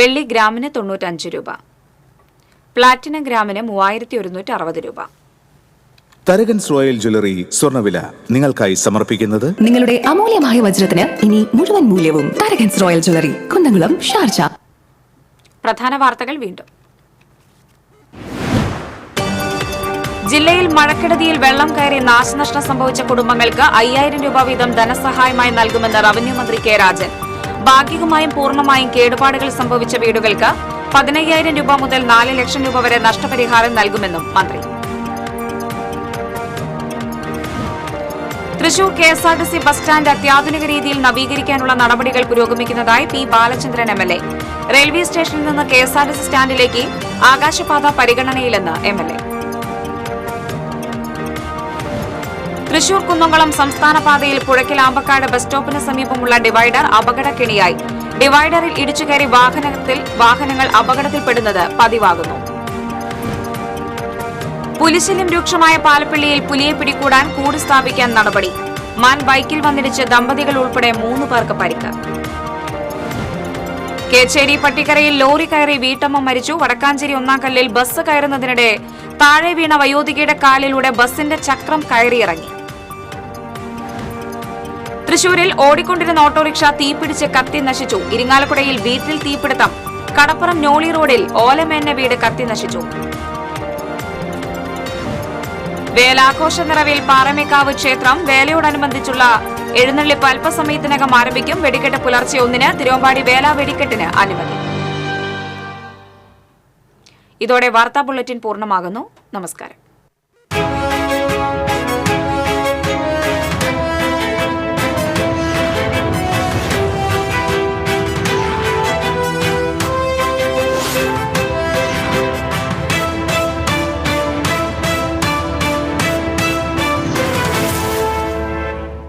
വെള്ളി ഗ്രാമിന് 95 രൂപ. പ്ലാറ്റിനം ഗ്രാമിന് 3160 രൂപ. തരകൻസ് റോയൽ ജ്വല്ലറി സ്വർണ്ണവില നിങ്ങൾക്കായി സമർപ്പിക്കുന്നത് നിങ്ങളുടെ അമൂല്യമായ വജ്രത്തിന് ഇനി മുഴുവൻ മൂല്യവും Tharakans royal jewellery, Kunnamkulam, Sharjah. പ്രധാന വാർത്തകൾ വീണ്ടും. ജില്ലയിൽ മഴക്കെടുതിയിൽ വെള്ളം കയറി നാശനഷ്ടം സംഭവിച്ച കുടുംബങ്ങൾക്ക് 5000 രൂപ വീതം ധനസഹായമായി നൽകുമെന്ന് റവന്യൂ മന്ത്രി കെ രാജൻ. ഭാഗികമായും പൂർണ്ണമായും കേടുപാടുകൾ സംഭവിച്ച വീടുകൾക്ക് 15000 രൂപ മുതൽ 4 ലക്ഷം രൂപ വരെ നഷ്ടപരിഹാരം നൽകുമെന്നും മന്ത്രി. തൃശൂർ KSRTC ബസ് സ്റ്റാൻഡ് അത്യാധുനിക രീതിയിൽ നവീകരിക്കാനുള്ള നടപടികൾ പുരോഗമിക്കുന്നതായി പി ബാലചന്ദ്രൻ MLA. റെയിൽവേ സ്റ്റേഷനിൽ നിന്ന് KSRTC സ്റ്റാൻഡിലേക്ക് ആകാശപാത പരിഗണനയിലെന്ന് MLA. തൃശൂർ കുന്നംകുളം സംസ്ഥാന പാതയിൽ പുഴയ്ക്കൽ ആമ്പക്കാട് ബസ് സ്റ്റോപ്പിന് സമീപമുള്ള ഡിവൈഡർ അപകടക്കെണിയായി. ഡിവൈഡറിൽ ഇടിച്ചുകയറി വാഹനങ്ങൾ അപകടത്തിൽപ്പെടുന്നത് പതിവാകുന്നു. പുലിശല്യം രൂക്ഷമായ പാലപ്പള്ളിയിൽ പുലിയെ പിടികൂടാൻ കൂട് സ്ഥാപിക്കാൻ നടപടി. മാൻ ബൈക്കിൽ വന്നിടിച്ച് ദമ്പതികൾ ഉൾപ്പെടെ 3 പേർക്ക് പരിക്ക്. കേച്ചേരി പട്ടിക്കരയിൽ ലോറി കയറി വീട്ടമ്മ മരിച്ചു. വടക്കാഞ്ചേരി ഒന്നാംകല്ലിൽ ബസ് കയറുന്നതിനിടെ താഴെ വീണ വയോധികയുടെ കാലിലൂടെ ബസിന്റെ ചക്രം കയറിയിറങ്ങി. തൃശൂരിൽ ഓടിക്കൊണ്ടിരുന്ന ഓട്ടോറിക്ഷ തീപിടിച്ച് കത്തി നശിച്ചു. ഇരിങ്ങാലക്കുടയിൽ വീട്ടിൽ തീപിടുത്തം. കടപ്പുറം നോളി റോഡിൽ ഓലമേഞ്ഞ വീട് കത്തി നശിച്ചു. വേലാഘോഷ നിറവിൽ പാറമേക്കാവ് ക്ഷേത്രം. വേലയോടനുബന്ധിച്ചുള്ള എഴുന്നള്ളിപ്പ് അല്പസമയത്തിനകം ആരംഭിക്കും. വെടിക്കെട്ട് പുലർച്ചെ 1-ന് തിരുവമ്പാടി വേല വെടിക്കെട്ടിന് അനുമതി. ഇതോടെ വാർത്താ ബുള്ളറ്റിൻ പൂർണ്ണമാകുന്നു. നമസ്കാരം.